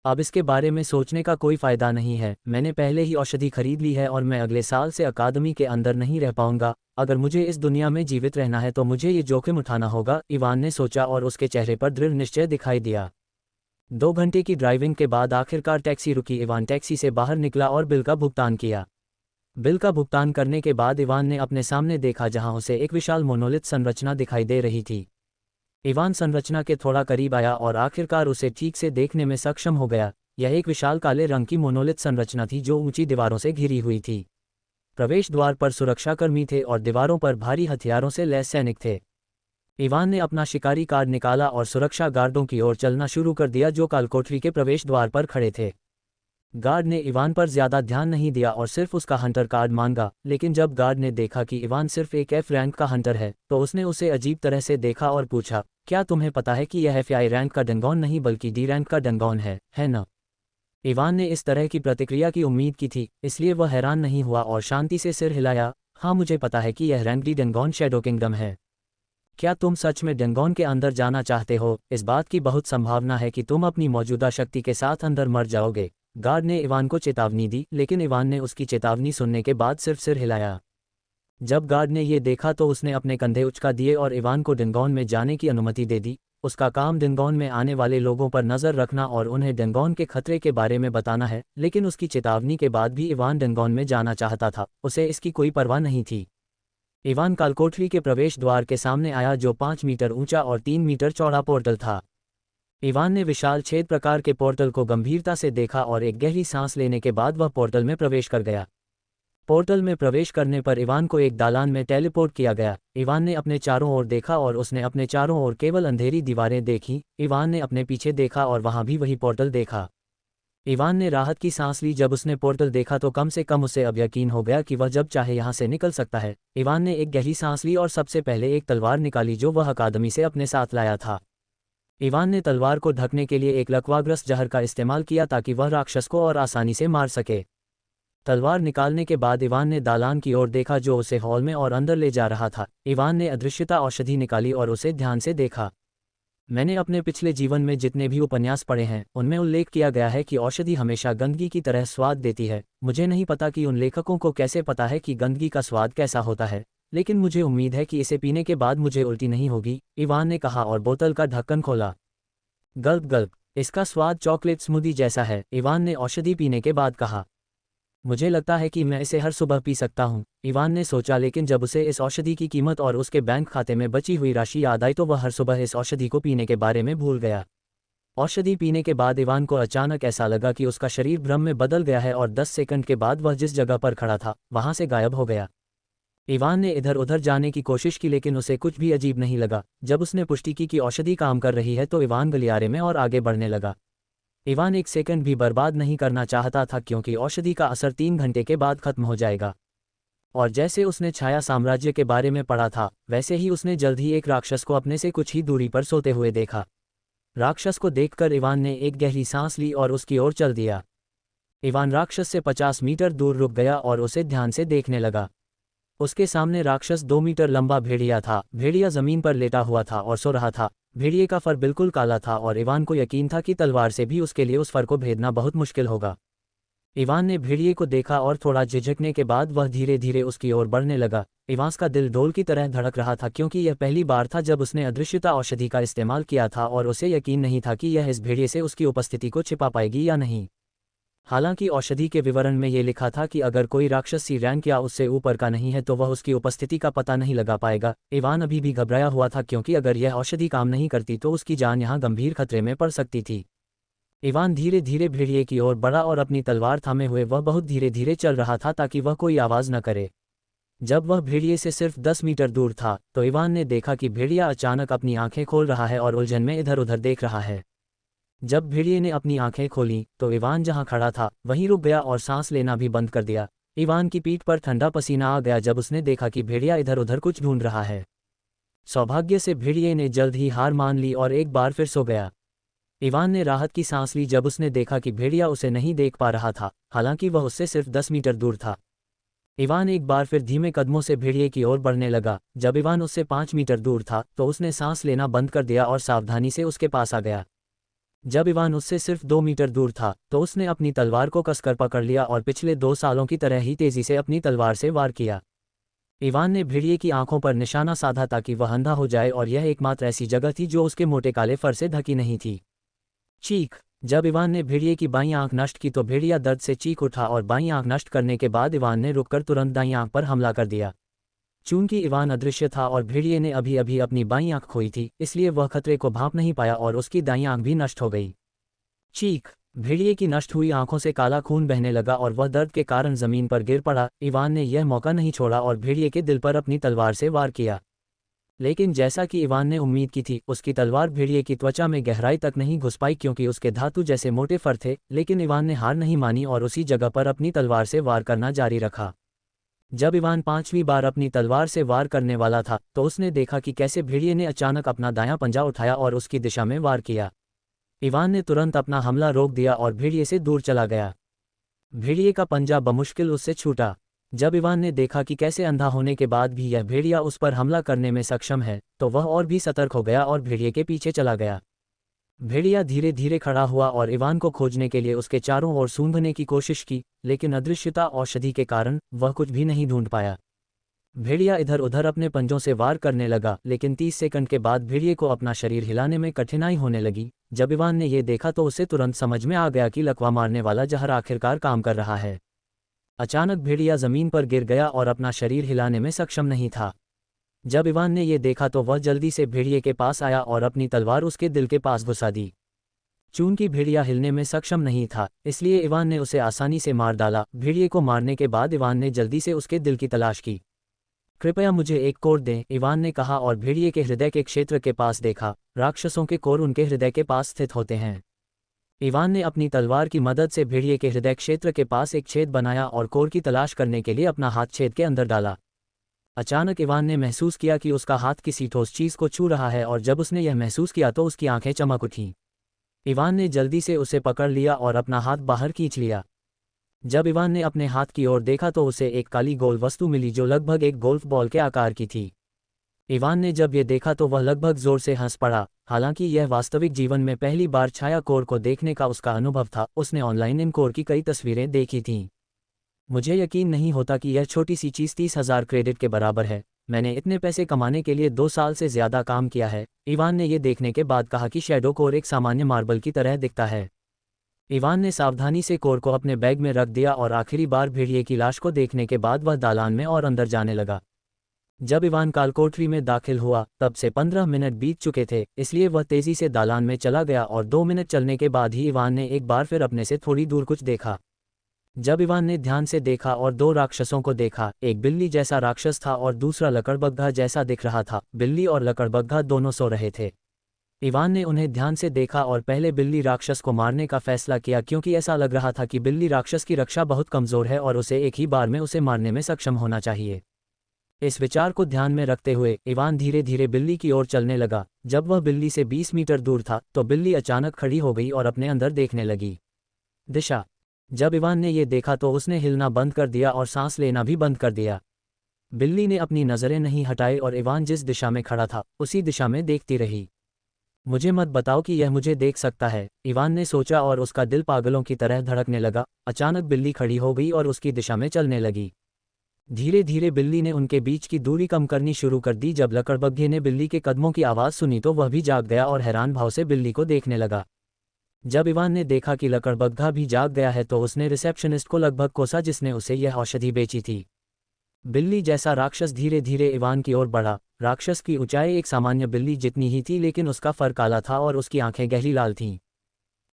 अब इसके बारे में सोचने का कोई फ़ायदा नहीं है। मैंने पहले ही औषधि खरीद ली है और मैं अगले साल से अकादमी के अंदर नहीं रह पाऊंगा। अगर मुझे इस दुनिया में जीवित रहना है तो मुझे ये जोखिम उठाना होगा, इवान ने सोचा और उसके चेहरे पर दृढ़ निश्चय दिखाई दिया। 2 घंटे की ड्राइविंग के बाद आखिरकार टैक्सी रुकी। इवान टैक्सी से बाहर निकला और बिल का भुगतान किया। बिल का भुगतान करने के बाद इवान ने अपने सामने देखा जहां उसे एक विशाल मोनोलिथ संरचना दिखाई दे रही थी। इवान संरचना के थोड़ा करीब आया और आखिरकार उसे ठीक से देखने में सक्षम हो गया। यह एक विशाल काले रंग की मोनोलिथ संरचना थी जो ऊंची दीवारों से घिरी हुई थी। प्रवेश द्वार पर सुरक्षाकर्मी थे और दीवारों पर भारी हथियारों से लैस सैनिक थे। इवान ने अपना शिकारी कार्ड निकाला और सुरक्षा गार्डों की ओर चलना शुरू कर दिया जो कालकोठरी के प्रवेश द्वार पर खड़े थे। गार्ड ने इवान पर ज्यादा ध्यान नहीं दिया और सिर्फ उसका हंटर कार्ड मांगा, लेकिन जब गार्ड ने देखा कि इवान सिर्फ एक एफ रैंक का हंटर है तो उसने उसे अजीब तरह से देखा और पूछा, क्या तुम्हें पता है कि यह एफआई रैंक का डेंगॉन नहीं बल्कि डी रैंक का डेंगॉन है ना? इवान ने इस तरह की प्रतिक्रिया की उम्मीद की थी, इसलिए वह हैरान नहीं हुआ और शांति से सिर हिलाया। हाँ, मुझे पता है कि यह रैंक डी डेंगॉन शैडो किंगडम है। क्या तुम सच में डेंगॉन के अंदर जाना चाहते हो? इस बात की बहुत संभावना है कि तुम अपनी मौजूदा शक्ति के साथ अंदर मर जाओगे। गार्ड ने इवान को चेतावनी दी, लेकिन इवान ने उसकी चेतावनी सुनने के बाद सिर्फ सिर हिलाया। जब गार्ड ने ये देखा तो उसने अपने कंधे उचका दिए और इवान को डेंगॉन में जाने की अनुमति दे दी। उसका काम डेंगॉन में आने वाले लोगों पर नज़र रखना और उन्हें डेंगॉन के खतरे के बारे में बताना है, लेकिन उसकी चेतावनी के बाद भी इवान डेंगॉन में जाना चाहता था। उसे इसकी कोई परवाह नहीं थी। इवान कालकोठरी के प्रवेश द्वार के सामने आया जो 5 मीटर ऊंचा और 3 मीटर चौड़ा पोर्टल था। इवान ने विशाल छेद प्रकार के पोर्टल को गंभीरता से देखा और एक गहरी सांस लेने के बाद वह पोर्टल में प्रवेश कर गया। पोर्टल में प्रवेश करने पर इवान को एक दालान में टेलीपोर्ट किया गया। इवान ने अपने चारों ओर देखा और उसने अपने चारों ओर केवल अंधेरी दीवारें देखीं। इवान ने अपने पीछे देखा और वहां भी वही पोर्टल देखा। इवान ने राहत की सांस ली जब उसने पोर्टल देखा तो कम से कम उसे अब यकीन हो गया कि वह जब चाहे यहां से निकल सकता है। इवान ने एक गहरी सांस ली और सबसे पहले एक तलवार निकाली जो वह अकादमी से अपने साथ लाया था। इवान ने तलवार को ढकने के लिए एक लकवाग्रस्त जहर का इस्तेमाल किया ताकि वह राक्षस को और आसानी से मार सके। तलवार निकालने के बाद इवान ने दालान की ओर देखा जो उसे हॉल में और अंदर ले जा रहा था। इवान ने अदृश्यता औषधि निकाली और उसे ध्यान से देखा। मैंने अपने पिछले जीवन में जितने भी उपन्यास पढ़े हैं उनमें उल्लेख किया गया है कि औषधि हमेशा गंदगी की तरह स्वाद देती है। मुझे नहीं पता कि उन लेखकों को कैसे पता है कि गंदगी का स्वाद कैसा होता है, लेकिन मुझे उम्मीद है कि इसे पीने के बाद मुझे उल्टी नहीं होगी, इवान ने कहा और बोतल का ढक्कन खोला। गल्प गल्प, इसका स्वाद चॉकलेट स्मूदी जैसा है, इवान ने औषधि पीने के बाद कहा। मुझे लगता है कि मैं इसे हर सुबह पी सकता हूँ, इवान ने सोचा, लेकिन जब उसे इस औषधि की कीमत और उसके बैंक खाते में बची हुई राशि याद आई तो वह हर सुबह इस औषधि को पीने के बारे में भूल गया। औषधि पीने के बाद इवान को अचानक ऐसा लगा कि उसका शरीर भ्रम में बदल गया है और 10 सेकंड के बाद वह जिस जगह पर खड़ा था वहां से गायब हो गया। इवान ने इधर उधर जाने की कोशिश की लेकिन उसे कुछ भी अजीब नहीं लगा। जब उसने पुष्टि की कि औषधि काम कर रही है तो इवान गलियारे में और आगे बढ़ने लगा। इवान एक सेकंड भी बर्बाद नहीं करना चाहता था क्योंकि औषधि का असर 3 घंटे के बाद खत्म हो जाएगा। और जैसे उसने छाया साम्राज्य के बारे में पढ़ा था वैसे ही उसने जल्द ही एक राक्षस को अपने से कुछ ही दूरी पर सोते हुए देखा। राक्षस को देखकर इवान ने एक गहरी सांस ली और उसकी ओर चल दिया। इवान राक्षस से 50 मीटर दूर रुक गया और उसे ध्यान से देखने लगा। उसके सामने राक्षस 2 मीटर लंबा भेड़िया था। भेड़िया जमीन पर लेटा हुआ था और सो रहा था। भेड़िए का फर बिल्कुल काला था और इवान को यकीन था कि तलवार से भी उसके लिए उस फर को भेदना बहुत मुश्किल होगा। इवान ने भेड़िए को देखा और थोड़ा झिझकने के बाद वह धीरे धीरे उसकी ओर बढ़ने लगा। इवान का दिल ढोल की तरह धड़क रहा था क्योंकि यह पहली बार था जब उसने अदृश्यता औषधि का इस्तेमाल किया था और उसे यकीन नहीं था कि यह इस भेड़िए से उसकी उपस्थिति को छिपा पाएगी या नहीं। हालांकि औषधि के विवरण में ये लिखा था कि अगर कोई राक्षस सी रैंक या उससे ऊपर का नहीं है तो वह उसकी उपस्थिति का पता नहीं लगा पाएगा। इवान अभी भी घबराया हुआ था क्योंकि अगर यह औषधि काम नहीं करती तो उसकी जान यहाँ गंभीर खतरे में पड़ सकती थी। इवान धीरे धीरे भेड़िए की ओर बढ़ा और अपनी तलवार थामे हुए वह बहुत धीरे धीरे चल रहा था ताकि वह कोई आवाज़ न करे। जब वह भेड़िए से सिर्फ 10 मीटर दूर था तो इवान ने देखा कि भेड़िया अचानक अपनी आंखें खोल रहा है और उलझन में इधर उधर देख रहा है। जब भेड़िए ने अपनी आंखें खोलीं तो इवान जहां खड़ा था वहीं रुक गया और सांस लेना भी बंद कर दिया। इवान की पीठ पर ठंडा पसीना आ गया जब उसने देखा कि भेड़िया इधर उधर कुछ ढूंढ रहा है। सौभाग्य से भेड़िए ने जल्द ही हार मान ली और एक बार फिर सो गया। इवान ने राहत की सांस ली जब उसने देखा कि भेड़िया उसे नहीं देख पा रहा था, हालांकि वह उससे सिर्फ 10 मीटर दूर था। इवान एक बार फिर धीमे कदमों से भेड़िए की ओर बढ़ने लगा। जब इवान उससे 5 मीटर दूर था तो उसने सांस लेना बंद कर दिया और सावधानी से उसके पास आ गया। जब इवान उससे सिर्फ 2 मीटर दूर था तो उसने अपनी तलवार को कसकर पकड़ लिया और पिछले 2 सालों की तरह ही तेजी से अपनी तलवार से वार किया। इवान ने भेड़िए की आंखों पर निशाना साधा ताकि वह अंधा हो जाए और यह एकमात्र ऐसी जगह थी जो उसके मोटे काले फर से ढकी नहीं थी। चीख। जब इवान ने भेड़िए की बाईं आंख नष्ट की तो भेड़िया दर्द से चीख उठा और बाईं आंख नष्ट करने के बाद इवान ने रुककर तुरंत दाईं आंख पर हमला कर दिया। चूंकि इवान अदृश्य था और भेड़िए ने अभी अभी अपनी बाईं आंख खोई थी इसलिए वह खतरे को भांप नहीं पाया और उसकी दाईं आंख भी नष्ट हो गई। चीख। भेड़िए की नष्ट हुई आंखों से काला खून बहने लगा और वह दर्द के कारण जमीन पर गिर पड़ा। इवान ने यह मौका नहीं छोड़ा और भेड़िए के दिल पर अपनी तलवार से वार किया। लेकिन जैसा कि इवान ने उम्मीद की थी उसकी तलवार भेड़िए की त्वचा में गहराई तक नहीं घुस पाई क्योंकि उसके धातु जैसे मोटे फर थे। लेकिन इवान ने हार नहीं मानी और उसी जगह पर अपनी तलवार से वार करना जारी रखा। जब इवान 5वीं बार अपनी तलवार से वार करने वाला था तो उसने देखा कि कैसे भेड़िए ने अचानक अपना दायां पंजा उठाया और उसकी दिशा में वार किया। इवान ने तुरंत अपना हमला रोक दिया और भेड़िए से दूर चला गया। भेड़िए का पंजा बमुश्किल उससे छूटा। जब इवान ने देखा कि कैसे अंधा होने के बाद भी यह भेड़िया उस पर हमला करने में सक्षम है तो वह और भी सतर्क हो गया और भेड़िए के पीछे चला गया। भेड़िया धीरे धीरे खड़ा हुआ और इवान को खोजने के लिए उसके चारों ओर सूंघने की कोशिश की, लेकिन अदृश्यता औषधि के कारण वह कुछ भी नहीं ढूंढ पाया। भेड़िया इधर उधर अपने पंजों से वार करने लगा लेकिन 30 सेकंड के बाद भेड़िए को अपना शरीर हिलाने में कठिनाई होने लगी। जब इवान ने यह देखा तो उसे तुरंत समझ में आ गया कि लकवा मारने वाला जहर आखिरकार काम कर रहा है। अचानक भेड़िया जमीन पर गिर गया और अपना शरीर हिलाने में सक्षम नहीं था। जब इवान ने यह देखा तो वह जल्दी से भेड़िए के पास आया और अपनी तलवार उसके दिल के पास घुसा दी। चूंकि भेड़िया हिलने में सक्षम नहीं था इसलिए इवान ने उसे आसानी से मार डाला। भेड़िए को मारने के बाद इवान ने जल्दी से उसके दिल की तलाश की। कृपया मुझे एक कोर दें, इवान ने कहा और भेड़िए के हृदय के क्षेत्र के पास देखा। राक्षसों के कोर उनके हृदय के पास स्थित होते हैं। इवान ने अपनी तलवार की मदद से भेड़िए के हृदय क्षेत्र के पास एक छेद बनाया और कोर की तलाश करने के लिए अपना हाथ छेद के अंदर डाला। अचानक इवान ने महसूस किया कि उसका हाथ किसी ठोस चीज को छू रहा है और जब उसने यह महसूस किया तो उसकी आंखें चमक उठीं। इवान ने जल्दी से उसे पकड़ लिया और अपना हाथ बाहर खींच लिया। जब इवान ने अपने हाथ की ओर देखा तो उसे एक काली गोल वस्तु मिली जो लगभग एक गोल्फ बॉल के आकार की थी। इवान ने जब यह देखा तो वह लगभग जोर से हंस पड़ा। हालांकि यह वास्तविक जीवन में पहली बार छाया कोर को देखने का उसका अनुभव था। उसने ऑनलाइन इन कोर की कई तस्वीरें देखी थीं। मुझे यकीन नहीं होता कि यह छोटी सी चीज़ 30,000 क्रेडिट के बराबर है। मैंने इतने पैसे कमाने के लिए 2 साल से ज़्यादा काम किया है। इवान ने यह देखने के बाद कहा कि शैडो कोर एक सामान्य मार्बल की तरह दिखता है। इवान ने सावधानी से कोर को अपने बैग में रख दिया और आखिरी बार भेड़िए की लाश को देखने के बाद वह दालान में और अंदर जाने लगा। जब इवान कालकोठरी में दाखिल हुआ तब से 15 मिनट बीत चुके थे, इसलिए वह तेजी से दालान में चला गया और 2 मिनट चलने के बाद ही इवान ने एक बार फिर अपने से थोड़ी दूर कुछ देखा। जब इवान ने ध्यान से देखा और दो राक्षसों को देखा, एक बिल्ली जैसा राक्षस था और दूसरा लकड़बग्घा जैसा दिख रहा था। बिल्ली और लकड़बग्घा दोनों सो रहे थे। इवान ने उन्हें ध्यान से देखा और पहले बिल्ली राक्षस को मारने का फैसला किया, क्योंकि ऐसा लग रहा था कि बिल्ली राक्षस की रक्षा बहुत कमज़ोर है और उसे एक ही बार में उसे मारने में सक्षम होना चाहिए। इस विचार को ध्यान में रखते हुए इवान धीरे धीरे बिल्ली की ओर चलने लगा। जब वह बिल्ली से 20 मीटर दूर था तो बिल्ली अचानक खड़ी हो गई और अपने अंदर देखने लगी। दिशा। जब इवान ने ये देखा तो उसने हिलना बंद कर दिया और सांस लेना भी बंद कर दिया। बिल्ली ने अपनी नज़रें नहीं हटाई और इवान जिस दिशा में खड़ा था उसी दिशा में देखती रही। मुझे मत बताओ कि यह मुझे देख सकता है, इवान ने सोचा और उसका दिल पागलों की तरह धड़कने लगा। अचानक बिल्ली खड़ी हो गई और उसकी दिशा में चलने लगी। धीरे धीरे बिल्ली ने उनके बीच की दूरी कम करनी शुरू कर दी। जब लकड़बग्घे ने बिल्ली के कदमों की आवाज़ सुनी तो वह भी जाग गया और हैरान भाव से बिल्ली को देखने लगा। जब इवान ने देखा कि लकड़बग्घा भी जाग गया है तो उसने रिसेप्शनिस्ट को लगभग कोसा जिसने उसे यह औषधि बेची थी। बिल्ली जैसा राक्षस धीरे धीरे इवान की ओर बढ़ा। राक्षस की ऊंचाई एक सामान्य बिल्ली जितनी ही थी, लेकिन उसका फर काला था और उसकी आंखें गहरी लाल थीं।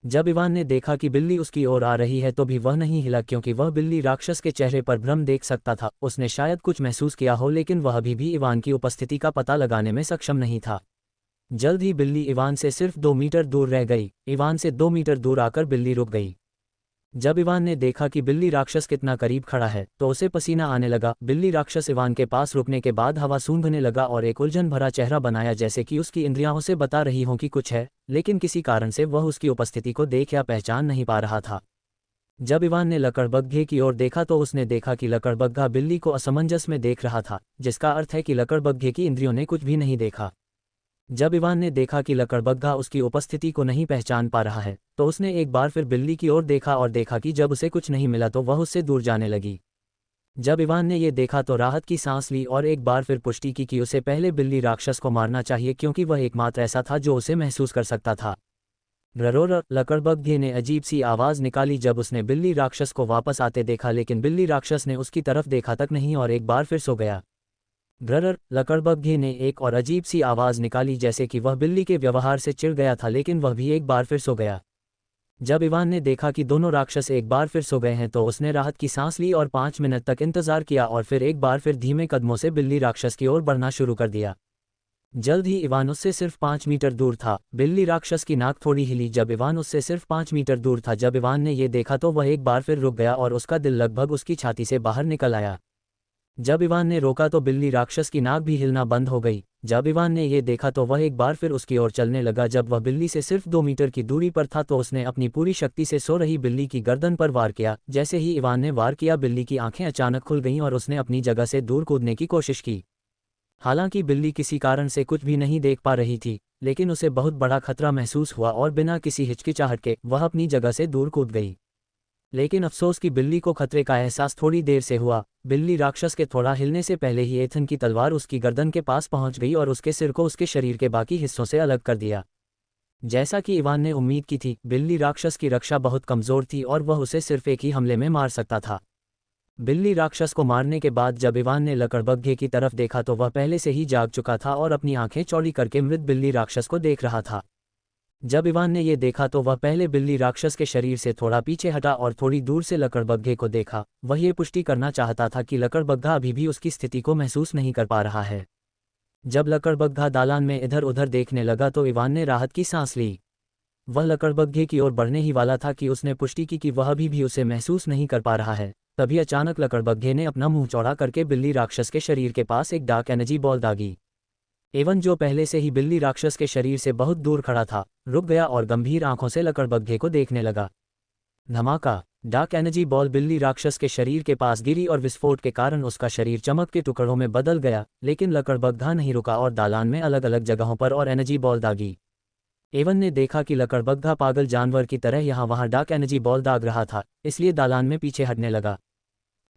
जब इवान ने देखा कि बिल्ली उसकी ओर आ रही है तो भी वह नहीं हिला, क्योंकि वह बिल्ली राक्षस के चेहरे पर भ्रम देख सकता था। उसने शायद कुछ महसूस किया हो, लेकिन वह अभी भी इवान की उपस्थिति का पता लगाने में सक्षम नहीं था। जल्द ही बिल्ली इवान से सिर्फ 2 मीटर दूर रह गई। इवान से 2 मीटर दूर आकर बिल्ली रुक गई। जब इवान ने देखा कि बिल्ली राक्षस कितना करीब खड़ा है तो उसे पसीना आने लगा। बिल्ली राक्षस इवान के पास रुकने के बाद हवा सूंघने लगा और एक उलझन भरा चेहरा बनाया, जैसे कि उसकी इंद्रियां उसे बता रही हों कि कुछ है, लेकिन किसी कारण से वह उसकी उपस्थिति को देख या पहचान नहीं पा रहा था। जब इवान ने लकड़बग्घे की ओर देखा तो उसने देखा कि लकड़बग्घा बिल्ली को असमंजस में देख रहा था, जिसका अर्थ है कि लकड़बग्घे की इंद्रियों ने कुछ भी नहीं देखा। जब इवान ने देखा कि लकड़बग्घा उसकी उपस्थिति को नहीं पहचान पा रहा है तो उसने एक बार फिर बिल्ली की ओर देखा और देखा कि जब उसे कुछ नहीं मिला तो वह उससे दूर जाने लगी। जब इवान ने ये देखा तो राहत की सांस ली और एक बार फिर पुष्टि की कि उसे पहले बिल्ली राक्षस को मारना चाहिए, क्योंकि वह एकमात्र ऐसा था जो उसे महसूस कर सकता था। ररोर। लकड़बग्घे ने अजीब सी आवाज़ निकाली जब उसने बिल्ली राक्षस को वापस आते देखा, लेकिन बिल्ली राक्षस ने उसकी तरफ देखा तक नहीं और एक बार फिर सो गया। ग्रर। लकड़बग्घे ने एक और अजीब सी आवाज़ निकाली, जैसे कि वह बिल्ली के व्यवहार से चिढ़ गया था, लेकिन वह भी एक बार फिर सो गया। जब इवान ने देखा कि दोनों राक्षस एक बार फिर सो गए हैं तो उसने राहत की सांस ली और 5 मिनट तक इंतजार किया और फिर एक बार फिर धीमे कदमों से बिल्ली राक्षस की ओर बढ़ना शुरू कर दिया। जल्द ही इवान उससे सिर्फ 5 मीटर दूर था। बिल्ली राक्षस की नाक थोड़ी हिली जब इवान उससे सिर्फ 5 मीटर दूर था। जब इवान ने यह देखा तो वह एक बार फिर रुक गया और उसका दिल लगभग उसकी छाती से बाहर निकल आया। जब इवान ने रोका तो बिल्ली राक्षस की नाक भी हिलना बंद हो गई। जब इवान ने ये देखा तो वह एक बार फिर उसकी ओर चलने लगा। जब वह बिल्ली से सिर्फ 2 मीटर की दूरी पर था तो उसने अपनी पूरी शक्ति से सो रही बिल्ली की गर्दन पर वार किया। जैसे ही इवान ने वार किया, बिल्ली की आंखें अचानक खुल गईं और उसने अपनी जगह से दूर कूदने की कोशिश की। हालांकि बिल्ली किसी कारण से कुछ भी नहीं देख पा रही थी, लेकिन उसे बहुत बड़ा खतरा महसूस हुआ और बिना किसी हिचकिचाहट के वह अपनी जगह से दूर कूद गई। लेकिन अफसोस कि बिल्ली को खतरे का एहसास थोड़ी देर से हुआ। बिल्ली राक्षस के थोड़ा हिलने से पहले ही एथन की तलवार उसकी गर्दन के पास पहुंच गई और उसके सिर को उसके शरीर के बाकी हिस्सों से अलग कर दिया। जैसा कि इवान ने उम्मीद की थी, बिल्ली राक्षस की रक्षा बहुत कमज़ोर थी और वह उसे सिर्फ एक ही हमले में मार सकता था। बिल्ली राक्षस को मारने के बाद जब इवान ने लकड़बग्घे की तरफ देखा तो वह पहले से ही जाग चुका था और अपनी आंखें चौड़ी करके मृत बिल्ली राक्षस को देख रहा था। जब इवान ने यह देखा तो वह पहले बिल्ली राक्षस के शरीर से थोड़ा पीछे हटा और थोड़ी दूर से लकड़बग्घे को देखा। वह ये पुष्टि करना चाहता था कि लकड़बग्घा अभी भी उसकी स्थिति को महसूस नहीं कर पा रहा है। जब लकड़बग्घा दालान में इधर उधर देखने लगा तो इवान ने राहत की सांस ली। वह लकड़बग्घे की ओर बढ़ने ही वाला था कि उसने पुष्टि की कि वह अभी भी उसे महसूस नहीं कर पा रहा है। तभी अचानक लकड़बग्घे ने अपना मुंह चौड़ा करके बिल्ली राक्षस के शरीर के पास एक डार्क एनर्जी बॉल दागी। एवन जो पहले से ही बिल्ली राक्षस के शरीर से बहुत दूर खड़ा था, रुक गया और गंभीर आंखों से लकड़बग्घे को देखने लगा। धमाका। डार्क एनर्जी बॉल बिल्ली राक्षस के शरीर के पास गिरी और विस्फोट के कारण उसका शरीर चमक के टुकड़ों में बदल गया, लेकिन लकड़बग्घा नहीं रुका और दालान में अलग अलग जगहों पर और एनर्जी बॉल दागी। एवन ने देखा कि लकड़बग्घा पागल जानवर की तरह यहाँ वहाँ डार्क एनर्जी बॉल दाग रहा था, इसलिए दालान में पीछे हटने लगा।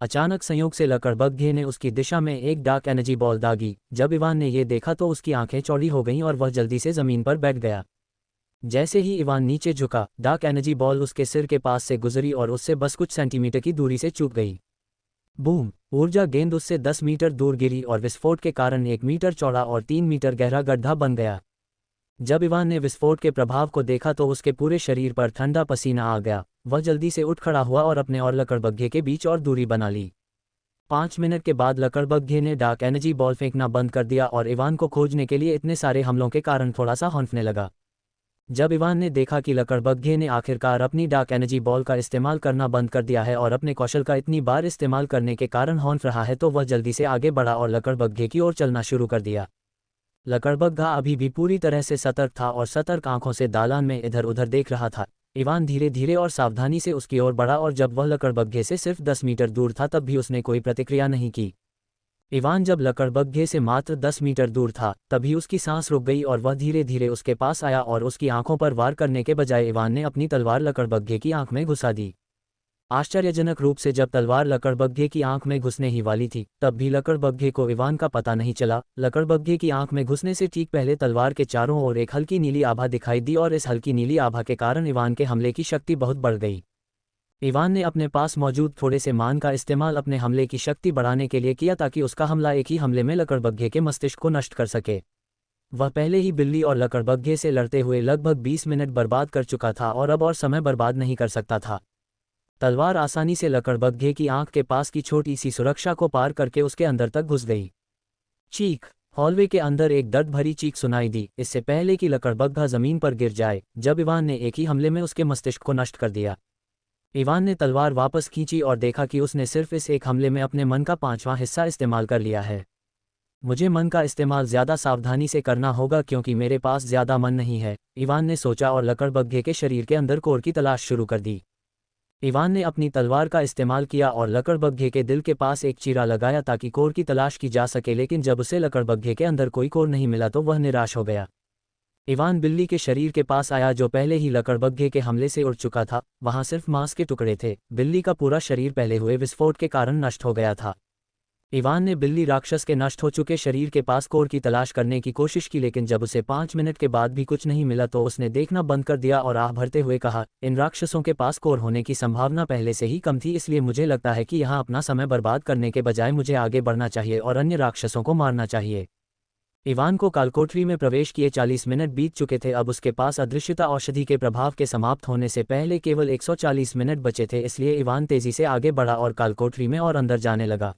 अचानक संयोग से लकड़बग्घे ने उसकी दिशा में एक डार्क एनर्जी बॉल दागी। जब इवान ने यह देखा तो उसकी आंखें चौड़ी हो गईं और वह जल्दी से जमीन पर बैठ गया। जैसे ही इवान नीचे झुका, डार्क एनर्जी बॉल उसके सिर के पास से गुजरी और उससे बस कुछ सेंटीमीटर की दूरी से चूक गई। बूम। ऊर्जा गेंद उससे 10 मीटर दूर गिरी और विस्फोट के कारण 1 मीटर चौड़ा और 3 मीटर गहरा गड्ढा बन गया। जब इवान ने विस्फोट के प्रभाव को देखा तो उसके पूरे शरीर पर ठंडा पसीना आ गया। वह जल्दी से उठ खड़ा हुआ और अपने और लकड़बग्घे के बीच और दूरी बना ली। 5 मिनट के बाद लकड़बग्घे ने डार्क एनर्जी बॉल फेंकना बंद कर दिया और इवान को खोजने के लिए इतने सारे हमलों के कारण थोड़ा सा हौंफने लगा। जब इवान ने देखा कि लकड़बग्घे ने आखिरकार अपनी डार्क एनर्जी बॉल का इस्तेमाल करना बंद कर दिया है और अपने कौशल का इतनी बार इस्तेमाल करने के कारण हौंफ रहा है, तो वह जल्दी से आगे बढ़ा और लकड़बग्घे की ओर चलना शुरू कर दिया। लकड़बग्घा अभी भी पूरी तरह से सतर्क था और सतर्क आंखों से दालान में इधर उधर देख रहा था। इवान धीरे धीरे और सावधानी से उसकी ओर बढ़ा और जब वह लकड़बग्घे से सिर्फ 10 मीटर दूर था तब भी उसने कोई प्रतिक्रिया नहीं की। इवान जब लकड़बग्घे से मात्र 10 मीटर दूर था तभी उसकी सांस रुक गई और वह धीरे धीरे उसके पास आया और उसकी आंखों पर वार करने के बजाय इवान ने अपनी तलवार लकड़बग्घे की आंख में घुसा दी। आश्चर्यजनक रूप से जब तलवार लकड़बग्घे की आंख में घुसने ही वाली थी तब भी लकड़बग्घे को इवान का पता नहीं चला। लकड़बग्घे की आंख में घुसने से ठीक पहले तलवार के चारों ओर एक हल्की नीली आभा दिखाई दी और इस हल्की नीली आभा के कारण इवान के हमले की शक्ति बहुत बढ़ गई। इवान ने अपने पास मौजूद थोड़े से मान का इस्तेमाल अपने हमले की शक्ति बढ़ाने के लिए किया ताकि उसका हमला एक ही हमले में लकड़बग्घे के मस्तिष्क को नष्ट कर सके। वह पहले ही बिल्ली और लकड़बग्घे से लड़ते हुए लगभग 20 मिनट बर्बाद कर चुका था और अब और समय बर्बाद नहीं कर सकता था। तलवार आसानी से लकड़बग्घे की आंख के पास की छोटी सी सुरक्षा को पार करके उसके अंदर तक घुस गई। चीख! हॉलवे के अंदर एक दर्द भरी चीख सुनाई दी, इससे पहले कि लकड़बग्घा जमीन पर गिर जाए, जब इवान ने एक ही हमले में उसके मस्तिष्क को नष्ट कर दिया। इवान ने तलवार वापस खींची और देखा कि उसने सिर्फ इस एक हमले में अपने मन का 5वां हिस्सा इस्तेमाल कर लिया है। मुझे मन का इस्तेमाल ज़्यादा सावधानी से करना होगा क्योंकि मेरे पास ज़्यादा मन नहीं है, इवान ने सोचा और लकड़बग्घे के शरीर के अंदर कोर की तलाश शुरू कर दी। इवान ने अपनी तलवार का इस्तेमाल किया और लकड़बग्घे के दिल के पास एक चीरा लगाया ताकि कोर की तलाश की जा सके, लेकिन जब उसे लकड़बग्घे के अंदर कोई कोर नहीं मिला तो वह निराश हो गया। इवान बिल्ली के शरीर के पास आया जो पहले ही लकड़बग्घे के हमले से उड़ चुका था। वहां सिर्फ मांस के टुकड़े थे। बिल्ली का पूरा शरीर पहले हुए विस्फोट के कारण नष्ट हो गया था। इवान ने बिल्ली राक्षस के नष्ट हो चुके शरीर के पास कोर की तलाश करने की कोशिश की, लेकिन जब उसे 5 मिनट के बाद भी कुछ नहीं मिला तो उसने देखना बंद कर दिया और आह भरते हुए कहा, इन राक्षसों के पास कोर होने की संभावना पहले से ही कम थी, इसलिए मुझे लगता है कि यहाँ अपना समय बर्बाद करने के बजाय मुझे आगे बढ़ना चाहिए और अन्य राक्षसों को मारना चाहिए। इवान को कालकोठरी में प्रवेश किए 40 मिनट बीत चुके थे। अब उसके पास अदृश्यता औषधि के प्रभाव के समाप्त होने से पहले केवल 140 मिनट बचे थे, इसलिए इवान तेजी से आगे बढ़ा और कालकोठरी में और अंदर जाने लगा।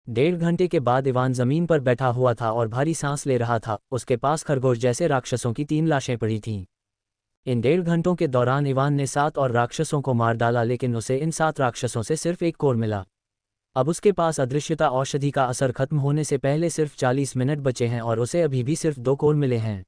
1.5 घंटे के बाद इवान जमीन पर बैठा हुआ था और भारी सांस ले रहा था। उसके पास खरगोश जैसे राक्षसों की 3 लाशें पड़ी थीं। इन 1.5 घंटों के दौरान इवान ने 7 और राक्षसों को मार डाला, लेकिन उसे इन 7 राक्षसों से सिर्फ एक कोर मिला। अब उसके पास अदृश्यता औषधि का असर खत्म होने से पहले सिर्फ 40 मिनट बचे हैं और उसे अभी भी सिर्फ 2 कोर मिले हैं।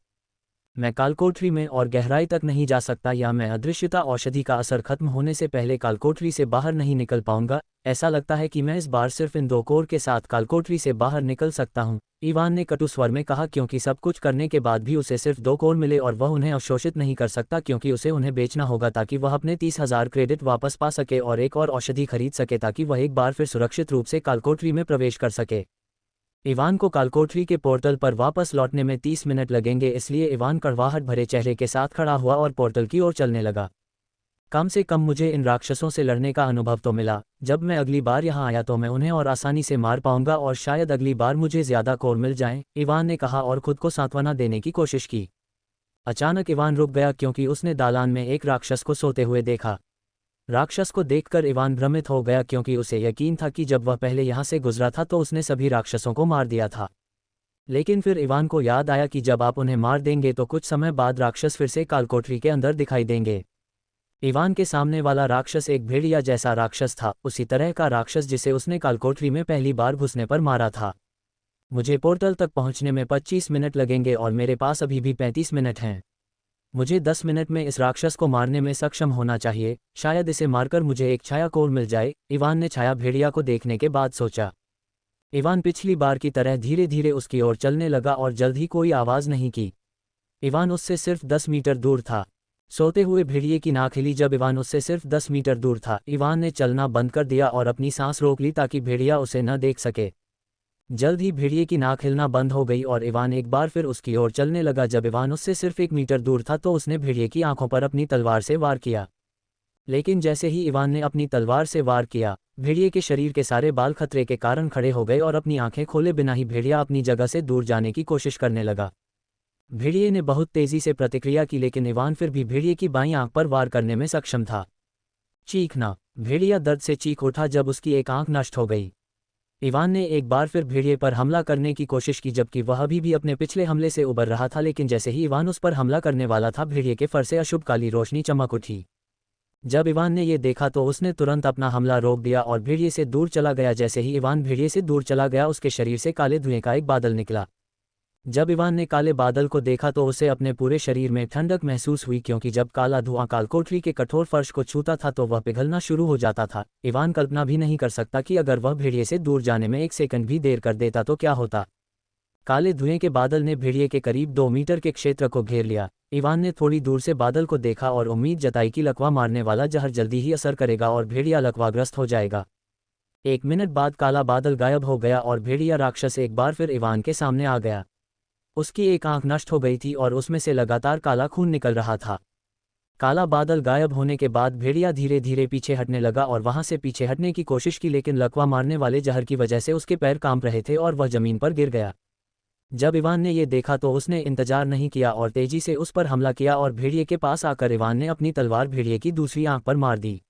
मैं कालकोठरी में और गहराई तक नहीं जा सकता, या मैं अदृश्यता औषधि का असर खत्म होने से पहले कालकोठरी से बाहर नहीं निकल पाऊंगा। ऐसा लगता है कि मैं इस बार सिर्फ इन 2 कोर के साथ कालकोठरी से बाहर निकल सकता हूं, इवान ने कटु स्वर में कहा, क्योंकि सब कुछ करने के बाद भी उसे सिर्फ 2 कोर मिले और वह उन्हें अवशोषित नहीं कर सकता क्योंकि उसे उन्हें बेचना होगा ताकि वह अपने 30,000 क्रेडिट वापस पा सके और एक और औषधि खरीद सके ताकि वह एक बार फिर सुरक्षित रूप से कालकोठरी में प्रवेश कर सके। इवान को कालकोठरी के पोर्टल पर वापस लौटने में 30 मिनट लगेंगे, इसलिए इवान कड़वाहट भरे चेहरे के साथ खड़ा हुआ और पोर्टल की ओर चलने लगा। कम से कम मुझे इन राक्षसों से लड़ने का अनुभव तो मिला। जब मैं अगली बार यहाँ आया तो मैं उन्हें और आसानी से मार पाऊंगा और शायद अगली बार मुझे ज़्यादा कोर मिल जाएं, इवान ने कहा और खुद को सांत्वना देने की कोशिश की। अचानक इवान रुक गया क्योंकि उसने दालान में एक राक्षस को सोते हुए देखा। राक्षस को देखकर इवान भ्रमित हो गया क्योंकि उसे यकीन था कि जब वह पहले यहाँ से गुजरा था तो उसने सभी राक्षसों को मार दिया था। लेकिन फिर इवान को याद आया कि जब आप उन्हें मार देंगे तो कुछ समय बाद राक्षस फिर से कालकोठरी के अंदर दिखाई देंगे। इवान के सामने वाला राक्षस एक भेड़िया जैसा राक्षस था, उसी तरह का राक्षस जिसे उसने कालकोठरी में पहली बार घुसने पर मारा था। मुझे पोर्टल तक पहुंचने में 25 मिनट लगेंगे और मेरे पास अभी भी 35 मिनट हैं। मुझे 10 मिनट में इस राक्षस को मारने में सक्षम होना चाहिए। शायद इसे मारकर मुझे एक छाया कोर मिल जाए, इवान ने छाया भेड़िया को देखने के बाद सोचा। इवान पिछली बार की तरह धीरे धीरे उसकी ओर चलने लगा और जल्द ही कोई आवाज़ नहीं की। इवान उससे सिर्फ 10 मीटर दूर था। सोते हुए भेड़िए की नाक हिली जब इवान उससे सिर्फ 10 मीटर दूर था। इवान ने चलना बंद कर दिया और अपनी सांस रोक ली ताकि भेड़िया उसे न देख सके। जल्द ही भेड़िए की नाक हिलना बंद हो गई और इवान एक बार फिर उसकी ओर चलने लगा। जब इवान उससे सिर्फ 1 मीटर दूर था तो उसने भेड़िए की आंखों पर अपनी तलवार से वार किया। लेकिन जैसे ही इवान ने अपनी तलवार से वार किया, भेड़िए के शरीर के सारे बाल खतरे के कारण खड़े हो गए और अपनी आंखें खोले बिना ही भेड़िया अपनी जगह से दूर जाने की कोशिश करने लगा। भेड़िए ने बहुत तेजी से प्रतिक्रिया की, लेकिन इवान फिर भी भेड़िए की बाईं आंख पर वार करने में सक्षम था। चीखना। भेड़िया दर्द से चीख उठा जब उसकी एक आंख नष्ट हो गई। इवान ने एक बार फिर भेड़िए पर हमला करने की कोशिश की जबकि वह अभी भी अपने पिछले हमले से उबर रहा था, लेकिन जैसे ही इवान उस पर हमला करने वाला था भेड़िए के फर से अशुभ काली रोशनी चमक उठी। जब इवान ने ये देखा तो उसने तुरंत अपना हमला रोक दिया और भेड़िए से दूर चला गया। जैसे ही इवान भेड़िए से दूर चला गया उसके शरीर से काले धुएं का एक बादल निकला। जब इवान ने काले बादल को देखा तो उसे अपने पूरे शरीर में ठंडक महसूस हुई, क्योंकि जब काला धुआं कालकोठरी के कठोर फर्श को छूता था तो वह पिघलना शुरू हो जाता था। इवान कल्पना भी नहीं कर सकता कि अगर वह भेड़िए से दूर जाने में 1 सेकंड भी देर कर देता तो क्या होता। काले धुएं के बादल ने भेड़िए के करीब 2 मीटर के क्षेत्र को घेर लिया। इवान ने थोड़ी दूर से बादल को देखा और उम्मीद जताई कि लकवा मारने वाला जहर जल्दी ही असर करेगा और भेड़िया लकवाग्रस्त हो जाएगा। 1 मिनट बाद काला बादल गायब हो गया और भेड़िया राक्षस एक बार फिर इवान के सामने आ गया। उसकी एक आंख नष्ट हो गई थी और उसमें से लगातार काला खून निकल रहा था। काला बादल गायब होने के बाद भेड़िया धीरे धीरे पीछे हटने लगा और वहां से पीछे हटने की कोशिश की, लेकिन लकवा मारने वाले जहर की वजह से उसके पैर कांप रहे थे और वह जमीन पर गिर गया। जब इवान ने ये देखा तो उसने इंतजार नहीं किया और तेजी से उस पर हमला किया और भेड़िए के पास आकर इवान ने अपनी तलवार भेड़िए की दूसरी आंख पर मार दी।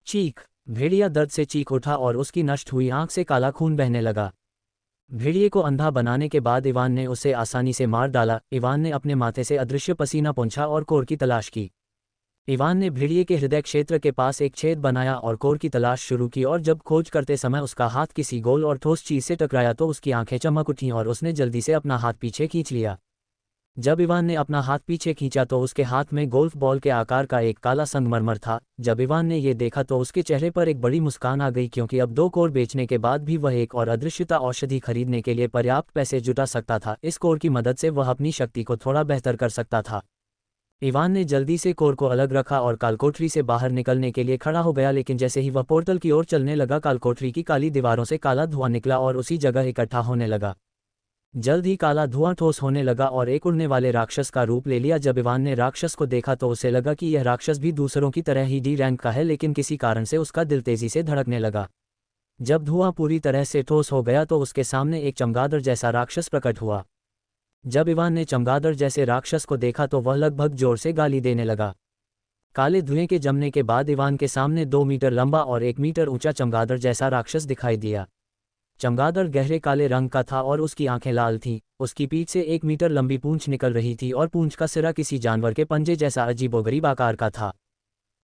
चीख। भेड़िया दर्द से चीख उठा और उसकी नष्ट हुई आंख से काला खून बहने लगा। भेड़िए को अंधा बनाने के बाद इवान ने उसे आसानी से मार डाला। इवान ने अपने माथे से अदृश्य पसीना पोंछा और कोर की तलाश की। इवान ने भेड़िए के हृदय क्षेत्र के पास एक छेद बनाया और कोर की तलाश शुरू की, और जब खोज करते समय उसका हाथ किसी गोल और ठोस चीज से टकराया तो उसकी आंखें चमक उठीं और उसने जल्दी से अपना हाथ पीछे खींच लिया। जब इवान ने अपना हाथ पीछे खींचा तो उसके हाथ में गोल्फ बॉल के आकार का एक काला संगमरमर था। जब इवान ने ये देखा तो उसके चेहरे पर एक बड़ी मुस्कान आ गई, क्योंकि अब 2 कोर बेचने के बाद भी वह एक और अदृश्यता औषधि खरीदने के लिए पर्याप्त पैसे जुटा सकता था। इस कोर की मदद से वह अपनी शक्ति को थोड़ा बेहतर कर सकता था। इवान ने जल्दी से कोर को अलग रखा और कालकोठरी से बाहर निकलने के लिए खड़ा हो गया, लेकिन जैसे ही वह पोर्टल की ओर चलने लगा कालकोठरी की काली दीवारों से काला धुआं निकला और उसी जगह इकट्ठा होने लगा। जल्द ही काला धुआं ठोस होने लगा और एक उड़ने वाले राक्षस का रूप ले लिया। जब इवान ने राक्षस को देखा तो उसे लगा कि यह राक्षस भी दूसरों की तरह ही डी रैंक का है, लेकिन किसी कारण से उसका दिल तेजी से धड़कने लगा। जब धुआं पूरी तरह से ठोस हो गया तो उसके सामने एक चमगादड़ जैसा राक्षस प्रकट हुआ। जब इवान ने चमगादड़ जैसे राक्षस को देखा तो वह लगभग जोर से गाली देने लगा। काले धुएं के जमने के बाद इवान के सामने 2 मीटर लंबा और 1 मीटर ऊंचा चमगादड़ जैसा राक्षस दिखाई दिया। चमगादड़ गहरे काले रंग का था और उसकी आंखें लाल थीं। उसकी पीठ से 1 मीटर लंबी पूंछ निकल रही थी और पूंछ का सिरा किसी जानवर के पंजे जैसा अजीबोगरीब आकार का था।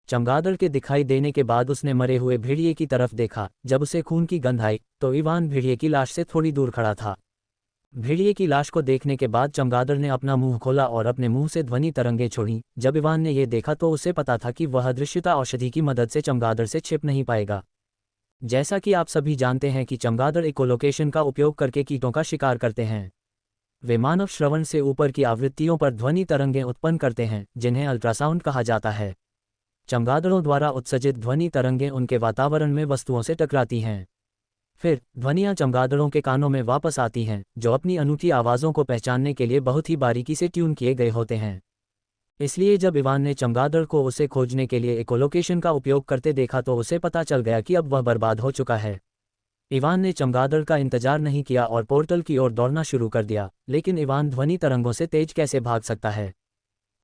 चमगादड़ के दिखाई देने के बाद उसने मरे हुए भेड़िए की तरफ देखा। जब उसे खून की गंध आई तो इवान भेड़िए की लाश से थोड़ी दूर खड़ा था। भेड़िए की लाश को देखने के बाद चमगादड़ ने अपना मुंह खोला और अपने मुंह से ध्वनि तरंगें छोड़ीं। जब इवान ने यह देखा तो उसे पता था कि वह अदृश्यता औषधि की मदद से चमगादड़ से छिप नहीं पाएगा। जैसा कि आप सभी जानते हैं कि चमगादड़ इकोलोकेशन का उपयोग करके कीटों का शिकार करते हैं। वे मानव श्रवण से ऊपर की आवृत्तियों पर ध्वनि तरंगें उत्पन्न करते हैं, जिन्हें अल्ट्रासाउंड कहा जाता है। चमगादड़ों द्वारा उत्सर्जित ध्वनि तरंगें उनके वातावरण में वस्तुओं से टकराती हैं। फिर ध्वनियाँ चमगादड़ों के कानों में वापस आती हैं, जो अपनी अनूठी आवाज़ों को पहचानने के लिए बहुत ही बारीकी से ट्यून किए गए होते हैं। इसलिए जब इवान ने चमगादड़ को उसे खोजने के लिए इकोलोकेशन का उपयोग करते देखा तो उसे पता चल गया कि अब वह बर्बाद हो चुका है। इवान ने चमगादड़ का इंतजार नहीं किया और पोर्टल की ओर दौड़ना शुरू कर दिया, लेकिन इवान ध्वनि तरंगों से तेज कैसे भाग सकता है।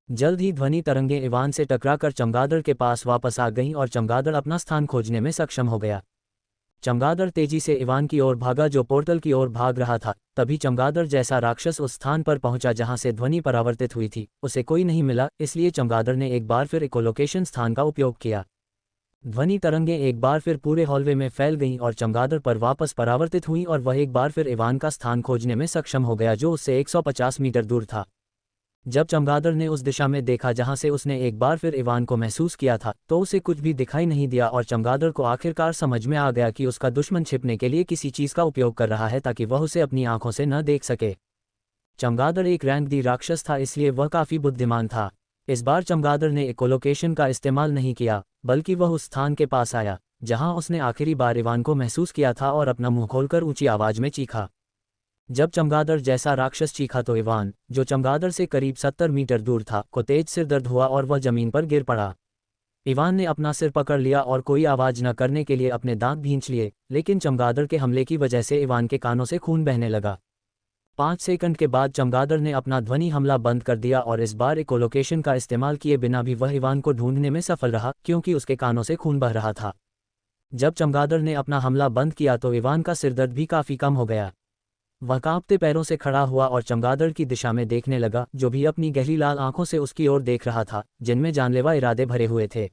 जल्द ही ध्वनि तरंगें इवान से टकराकर चमगादड़ के पास वापस आ गईं और चमगादड़ अपना स्थान खोजने में सक्षम हो गया। चमगादड़ तेजी से इवान की ओर भागा जो पोर्टल की ओर भाग रहा था। तभी चमगादड़ जैसा राक्षस उस स्थान पर पहुंचा जहां से ध्वनि परावर्तित हुई थी। उसे कोई नहीं मिला, इसलिए चमगादड़ ने एक बार फिर इकोलोकेशन स्थान का उपयोग किया। ध्वनि तरंगें एक बार फिर पूरे हॉलवे में फैल गईं और चमगादड़ पर वापस परावर्तित हुईं और वह एक बार फिर इवान का स्थान खोजने में सक्षम हो गया, जो उससे 150 मीटर दूर था। जब चमगादड़ ने उस दिशा में देखा जहां से उसने एक बार फिर इवान को महसूस किया था, तो उसे कुछ भी दिखाई नहीं दिया और चमगादड़ को आखिरकार समझ में आ गया कि उसका दुश्मन छिपने के लिए किसी चीज का उपयोग कर रहा है ताकि वह उसे अपनी आंखों से न देख सके। चमगादड़ एक रैंक डी राक्षस था, इसलिए वह काफी बुद्धिमान था। इस बार चमगादड़ ने इकोलोकेशन का इस्तेमाल नहीं किया, बल्कि वह उस स्थान के पास आया जहां उसने आखिरी बार इवान को महसूस किया था और अपना मुंह खोलकर ऊंची आवाज में चीखा। जब चमगादड़ जैसा राक्षस चीखा तो इवान, जो चमगादड़ से करीब 70 मीटर दूर था, को तेज सिर दर्द हुआ और वह जमीन पर गिर पड़ा। इवान ने अपना सिर पकड़ लिया और कोई आवाज न करने के लिए अपने दांत भींच लिए, लेकिन चमगादड़ के हमले की वजह से इवान के कानों से खून बहने लगा। 5 सेकंड के बाद चमगादड़ ने अपना ध्वनि हमला बंद कर दिया और इस बार इकोलोकेशन का इस्तेमाल किए बिना भी वह इवान को ढूंढने में सफल रहा क्योंकि उसके कानों से खून बह रहा था। जब चमगादड़ ने अपना हमला बंद किया तो इवान का सिरदर्द भी काफ़ी कम हो गया। वह कांपते पैरों से खड़ा हुआ और चमगादड़ की दिशा में देखने लगा, जो भी अपनी गहरी लाल आंखों से उसकी ओर देख रहा था, जिनमें जानलेवा इरादे भरे हुए थे।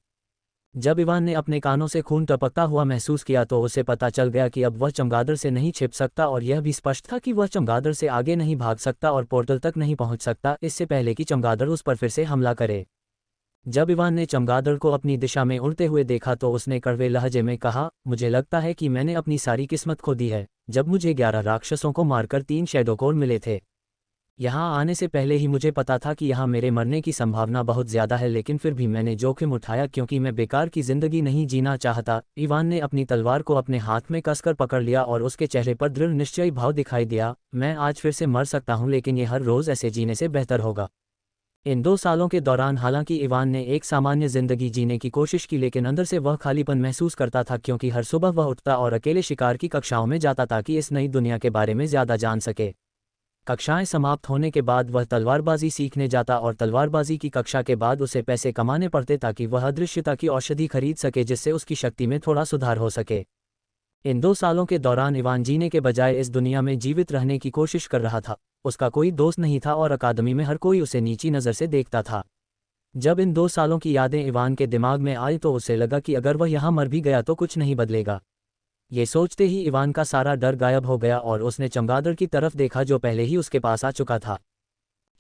जब इवान ने अपने कानों से खून टपकता हुआ महसूस किया तो उसे पता चल गया कि अब वह चमगादड़ से नहीं छिप सकता और यह भी स्पष्ट था कि वह चमगादड़ से आगे नहीं भाग सकता और पोर्टल तक नहीं पहुंच सकता, इससे पहले कि चमगादड़ उस पर फिर से हमला करे। जब इवान ने चमगादड़ को अपनी दिशा में उड़ते हुए देखा तो उसने कड़वे लहजे में कहा, मुझे लगता है कि मैंने अपनी सारी किस्मत खो दी है। जब मुझे 11 राक्षसों को मारकर 3 शैडो कोर मिले थे। यहाँ आने से पहले ही मुझे पता था कि यहाँ मेरे मरने की संभावना बहुत ज़्यादा है, लेकिन फिर भी मैंने जोखिम उठाया क्योंकि मैं बेकार की ज़िंदगी नहीं जीना चाहता। इवान ने अपनी तलवार को अपने हाथ में कसकर पकड़ लिया और उसके चेहरे पर दृढ़ निश्चयी भाव दिखाई दिया। मैं आज फिर से मर सकता हूँ, लेकिन ये हर रोज़ ऐसे जीने से बेहतर होगा। इन 2 सालों के दौरान हालांकि इवान ने एक सामान्य जिंदगी जीने की कोशिश की, लेकिन अंदर से वह खालीपन महसूस करता था क्योंकि हर सुबह वह उठता और अकेले शिकार की कक्षाओं में जाता ताकि इस नई दुनिया के बारे में ज़्यादा जान सके। कक्षाएं समाप्त होने के बाद वह तलवारबाजी सीखने जाता और तलवारबाजी की कक्षा के बाद उसे पैसे कमाने पड़ते ताकि वह अदृश्यता की औषधि खरीद सके, जिससे उसकी शक्ति में थोड़ा सुधार हो सके। इन 2 सालों के दौरान इवान जीने के बजाय इस दुनिया में जीवित रहने की कोशिश कर रहा था। उसका कोई दोस्त नहीं था और अकादमी में हर कोई उसे नीची नज़र से देखता था। जब इन 2 सालों की यादें इवान के दिमाग में आई तो उसे लगा कि अगर वह यहाँ मर भी गया तो कुछ नहीं बदलेगा। ये सोचते ही इवान का सारा डर गायब हो गया और उसने चमगादड़ की तरफ देखा जो पहले ही उसके पास आ चुका था।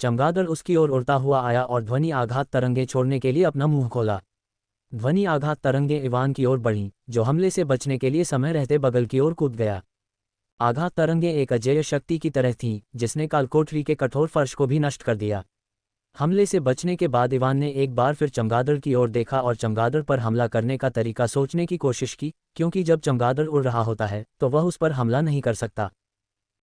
चमगादड़ उसकी ओर उड़ता हुआ आया और ध्वनि आघात तरंगें छोड़ने के लिए अपना मुंह खोला। ध्वनि आघात तरंगें इवान की ओर बढ़ीं, जो हमले से बचने के लिए समय रहते बगल की ओर कूद गया। आघात तरंगें एक अजेय शक्ति की तरह थीं, जिसने कालकोठरी के कठोर फर्श को भी नष्ट कर दिया। हमले से बचने के बाद इवान ने एक बार फिर चमगादड़ की ओर देखा और चमगादड़ पर हमला करने का तरीका सोचने की कोशिश की, क्योंकि जब चमगादड़ उड़ रहा होता है तो वह उस पर हमला नहीं कर सकता।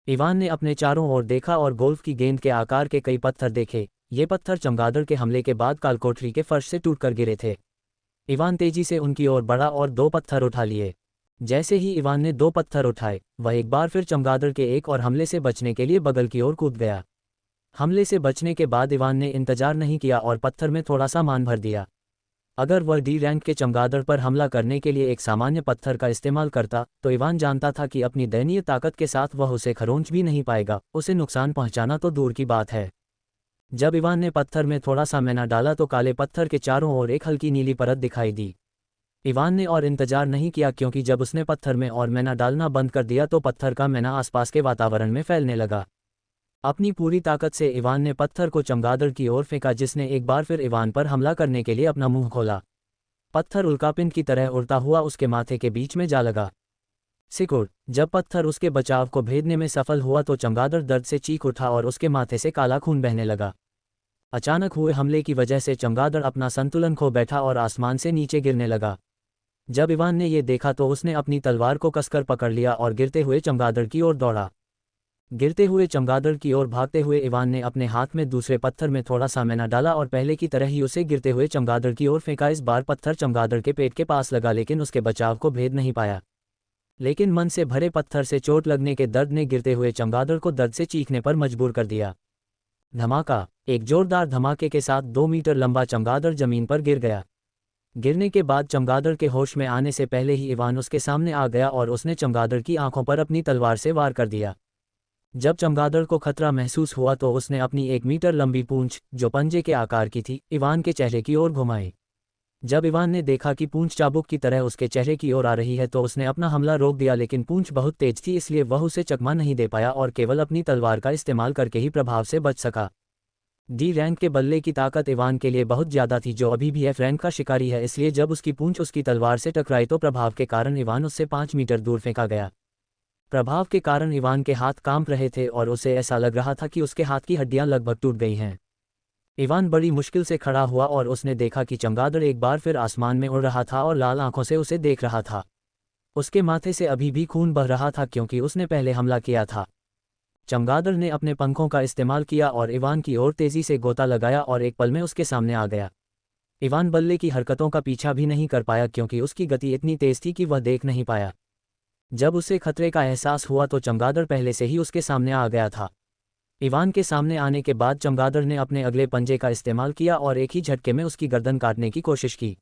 इवान ने अपने चारों ओर देखा और गोल्फ की गेंद के आकार के कई पत्थर देखे। ये पत्थर चमगादड़ के हमले के बाद कालकोठरी के फर्श से टूटकर गिरे थे। इवान तेजी से उनकी ओर बढ़ा और 2 पत्थर उठा लिए। जैसे ही इवान ने 2 पत्थर उठाए, वह एक बार फिर चमगादड़ के एक और हमले से बचने के लिए बगल की ओर कूद गया। हमले से बचने के बाद इवान ने इंतजार नहीं किया और पत्थर में थोड़ा सा मान भर दिया। अगर वह डी रैंक के चमगादड़ पर हमला करने के लिए एक सामान्य पत्थर का इस्तेमाल करता तो इवान जानता था कि अपनी दयनीय ताकत के साथ वह उसे खरोंच भी नहीं पाएगा, उसे नुकसान पहुंचाना तो दूर की बात है। जब इवान ने पत्थर में थोड़ा सा मैना डाला तो काले पत्थर के चारों ओर एक हल्की नीली परत दिखाई दी। इवान ने और इंतजार नहीं किया क्योंकि जब उसने पत्थर में और मैना डालना बंद कर दिया तो पत्थर का मैना आसपास के वातावरण में फैलने लगा। अपनी पूरी ताकत से इवान ने पत्थर को चमगादड़ की ओर फेंका, जिसने एक बार फिर इवान पर हमला करने के लिए अपना मुंह खोला। पत्थर उल्कापिंड की तरह उड़ता हुआ उसके माथे के बीच में जा लगा। सिकुड़। जब पत्थर उसके बचाव को भेदने में सफल हुआ तो चमगादड़ दर्द से चीख उठा और उसके माथे से काला खून बहने लगा। अचानक हुए हमले की वजह से चमगादड़ अपना संतुलन खो बैठा और आसमान से नीचे गिरने लगा। जब इवान ने ये देखा तो उसने अपनी तलवार को कसकर पकड़ लिया और गिरते हुए चमगादड़ की ओर दौड़ा। गिरते हुए चमगादड़ की ओर भागते हुए इवान ने अपने हाथ में दूसरे पत्थर में थोड़ा सा मैना डाला और पहले की तरह ही उसे गिरते हुए चमगादड़ की ओर फेंका। इस बार पत्थर चमगादड़ के पेट के पास लगा, लेकिन उसके बचाव को भेद नहीं पाया। लेकिन मन से भरे पत्थर से चोट लगने के दर्द ने गिरते हुए चमगादड़ को दर्द से चीखने पर मजबूर कर दिया। धमाका। एक जोरदार धमाके के साथ 2 मीटर लंबा चमगादड़ जमीन पर गिर गया। गिरने के बाद चमगादड़ के होश में आने से पहले ही इवान उसके सामने आ गया और उसने चमगादड़ की आंखों पर अपनी तलवार से वार कर दिया। जब चमगादड़ को खतरा महसूस हुआ तो उसने अपनी 1 मीटर लंबी पूंछ, जो पंजे के आकार की थी, इवान के चेहरे की ओर घुमाई। जब इवान ने देखा कि पूंछ चाबुक की तरह उसके चेहरे की ओर आ रही है तो उसने अपना हमला रोक दिया, लेकिन पूंछ बहुत तेज थी इसलिए वह उसे चकमा नहीं दे पाया और केवल अपनी तलवार का इस्तेमाल करके ही प्रभाव से बच सका। डी रैंक के बल्ले की ताकत इवान के लिए बहुत ज़्यादा थी, जो अभी भी एफ रैंक का शिकारी है, इसलिए जब उसकी पूंछ उसकी तलवार से टकराई तो प्रभाव के कारण इवान उससे 5 मीटर दूर फेंका गया। प्रभाव के कारण इवान के हाथ कांप रहे थे और उसे ऐसा लग रहा था कि उसके हाथ की हड्डियां लगभग टूट गई हैं। इवान बड़ी मुश्किल से खड़ा हुआ और उसने देखा कि चमगादड़ एक बार फिर आसमान में उड़ रहा था और लाल आंखों से उसे देख रहा था। उसके माथे से अभी भी खून बह रहा था क्योंकि उसने पहले हमला किया था। चमगादड़ ने अपने पंखों का इस्तेमाल किया और इवान की ओर तेजी से गोता लगाया और एक पल में उसके सामने आ गया। इवान बल्ले की हरकतों का पीछा भी नहीं कर पाया क्योंकि उसकी गति इतनी तेज थी कि वह देख नहीं पाया। जब उसे खतरे का एहसास हुआ तो चमगादड़ पहले से ही उसके सामने आ गया था। इवान के सामने आने के बाद चमगादड़ ने अपने अगले पंजे का इस्तेमाल किया और एक ही झटके में उसकी गर्दन काटने की कोशिश की।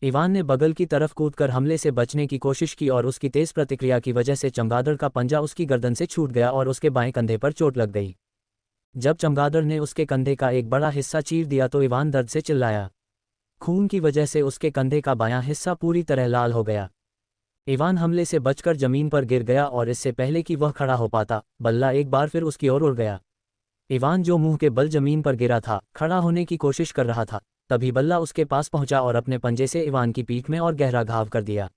इवान ने बगल की तरफ कूदकर हमले से बचने की कोशिश की और उसकी तेज प्रतिक्रिया की वजह से चमगादड़ का पंजा उसकी गर्दन से छूट गया और उसके बाएं कंधे पर चोट लग गई। जब चमगादड़ ने उसके कंधे का एक बड़ा हिस्सा चीर दिया तो इवान दर्द से चिल्लाया। खून की वजह से उसके कंधे का बायां हिस्सा पूरी तरह लाल हो गया। इवान हमले से बचकर जमीन पर गिर गया और इससे पहले कि वह खड़ा हो पाता, बल्ला एक बार फिर उसकी ओर उड़ गया। इवान जो मुंह के बल जमीन पर गिरा था, खड़ा होने की कोशिश कर रहा था, तभी बल्ला उसके पास पहुंचा और अपने पंजे से इवान की पीठ में और गहरा घाव कर दिया।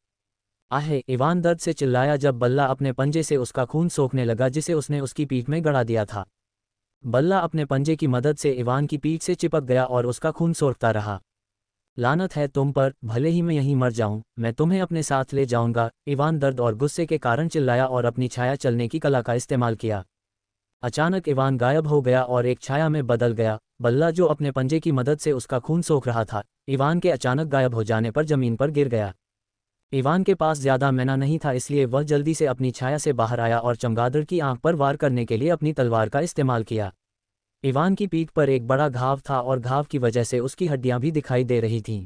आहे! इवान दर्द से चिल्लाया जब बल्ला अपने पंजे से उसका खून सोखने लगा जिसे उसने उसकी पीठ में गड़ा दिया था। बल्ला अपने पंजे की मदद से इवान की पीठ से चिपक गया और उसका खून सोखता रहा। लानत है तुम पर, भले ही मैं यहीं मर जाऊं, मैं तुम्हें अपने साथ ले जाऊंगा, इवान दर्द और गुस्से के कारण चिल्लाया और अपनी छाया चलने की कला का इस्तेमाल किया। अचानक इवान गायब हो गया और एक छाया में बदल गया। बल्ला जो अपने पंजे की मदद से उसका खून सोख रहा था, इवान के अचानक गायब हो जाने पर जमीन पर गिर गया। इवान के पास ज्यादा मैना नहीं था, इसलिए वह जल्दी से अपनी छाया से बाहर आया और चमगादड़ की आंख पर वार करने के लिए अपनी तलवार का इस्तेमाल किया। इवान की पीठ पर एक बड़ा घाव था और घाव की वजह से उसकी हड्डियां भी दिखाई दे रही थीं।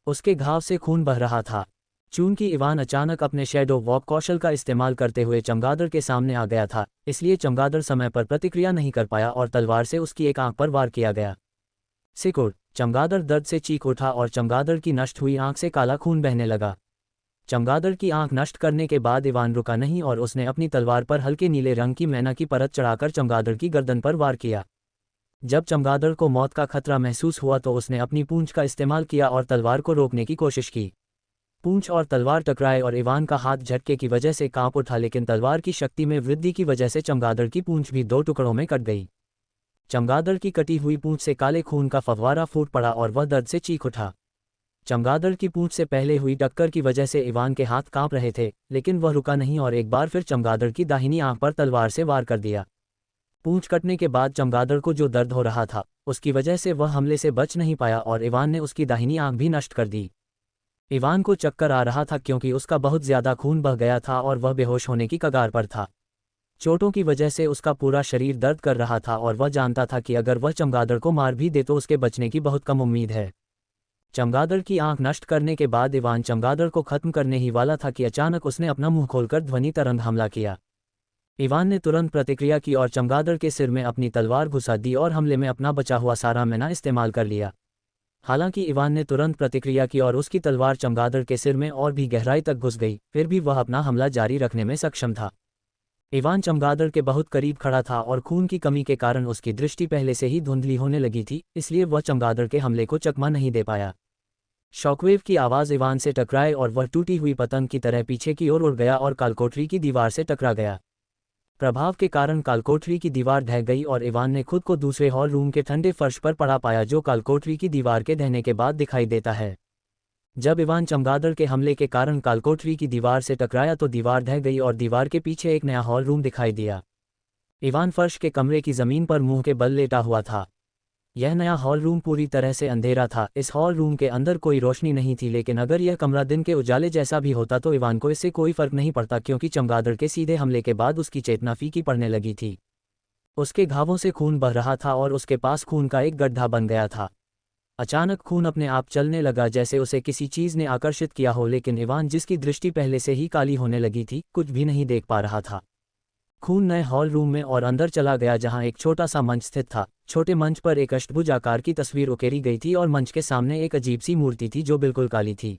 उसके घाव से खून बह रहा था। चूंकि इवान अचानक अपने शैडो वॉक कौशल का इस्तेमाल करते हुए चमगादड़ के सामने आ गया था, इसलिए चमगादड़ समय पर प्रतिक्रिया नहीं कर पाया और तलवार से उसकी एक आंख पर वार किया गया। सिकुड़! चमगादड़ दर्द से चीख उठा और चमगादड़ की नष्ट हुई आंख से काला खून बहने लगा। चमगादड़ की आंख नष्ट करने के बाद इवान रुका नहीं और उसने अपनी तलवार पर हल्के नीले रंग की मैना की परत चढ़ाकर चमगादड़ की गर्दन पर वार किया। जब चमगादड़ को मौत का खतरा महसूस हुआ तो उसने अपनी पूंछ का इस्तेमाल किया और तलवार को रोकने की कोशिश की। पूंछ और तलवार टकराए और इवान का हाथ झटके की वजह से कांप उठा, लेकिन तलवार की शक्ति में वृद्धि की वजह से चमगादड़ की पूंछ भी दो टुकड़ों में कट गई। चमगादड़ की कटी हुई पूंछ से काले खून का फव्वारा फूट पड़ा और वह दर्द से चीख उठा। चमगादड़ की पूंछ से पहले हुई टक्कर की वजह से इवान के हाथ कांप रहे थे, लेकिन वह रुका नहीं और एक बार फिर चमगादड़ की दाहिनी आंख पर तलवार से वार कर दिया। पूंछ कटने के बाद चमगादड़ को जो दर्द हो रहा था, उसकी वजह से वह हमले से बच नहीं पाया और इवान ने उसकी दाहिनी आंख भी नष्ट कर दी। इवान को चक्कर आ रहा था क्योंकि उसका बहुत ज्यादा खून बह गया था और वह बेहोश होने की कगार पर था। चोटों की वजह से उसका पूरा शरीर दर्द कर रहा था और वह जानता था कि अगर वह चमगादड़ को मार भी दे तो उसके बचने की बहुत कम उम्मीद है। चमगादड़ की आंख नष्ट करने के बाद इवान चमगादड़ को खत्म करने ही वाला था कि अचानक उसने अपना मुंह खोलकर ध्वनि तरंग हमला किया। इवान ने तुरंत प्रतिक्रिया की और चमगादड़ के सिर में अपनी तलवार घुसा दी और हमले में अपना बचा हुआ सारा मैना इस्तेमाल कर लिया। हालांकि इवान ने तुरंत प्रतिक्रिया की और उसकी तलवार चमगादड़ के सिर में और भी गहराई तक घुस गई, फिर भी वह अपना हमला जारी रखने में सक्षम था। इवान चमगादड़ के बहुत करीब खड़ा था और खून की कमी के कारण उसकी दृष्टि पहले से ही धुंधली होने लगी थी, इसलिए वह चमगादड़ के हमले को चकमा नहीं दे पाया। शॉकवेव की आवाज़ इवान से टकराए और वह टूटी हुई पतंग की तरह पीछे की ओर उड़ गया और कालकोठरी की दीवार से टकरा गया। प्रभाव के कारण कालकोठरी की दीवार ढह गई और इवान ने खुद को दूसरे हॉल रूम के ठंडे फर्श पर पड़ा पाया जो कालकोठरी की दीवार के ढहने के बाद दिखाई देता है। जब इवान चमगादड़ के हमले के कारण कालकोठरी की दीवार से टकराया तो दीवार ढह गई और दीवार के पीछे एक नया हॉल रूम दिखाई दिया। इवान फर्श के कमरे की जमीन पर मुंह के बल लेटा हुआ था। यह नया हॉल रूम पूरी तरह से अंधेरा था। इस हॉल रूम के अंदर कोई रोशनी नहीं थी, लेकिन अगर यह कमरा दिन के उजाले जैसा भी होता तो इवान को इससे कोई फर्क नहीं पड़ता क्योंकि चमगादड़ के सीधे हमले के बाद उसकी चेतना फीकी पड़ने लगी थी। उसके घावों से खून बह रहा था और उसके पास खून का एक गड्ढा बन गया था। अचानक खून अपने आप चलने लगा जैसे उसे किसी चीज ने आकर्षित किया हो, लेकिन इवान जिसकी दृष्टि पहले से ही काली होने लगी थी, कुछ भी नहीं देख पा रहा था। खून नए हॉल रूम में और अंदर चला गया जहां एक छोटा सा मंच स्थित था। छोटे मंच पर एक अष्टभुज आकार की तस्वीर उकेरी गई थी और मंच के सामने एक अजीब सी मूर्ति थी जो बिल्कुल काली थी।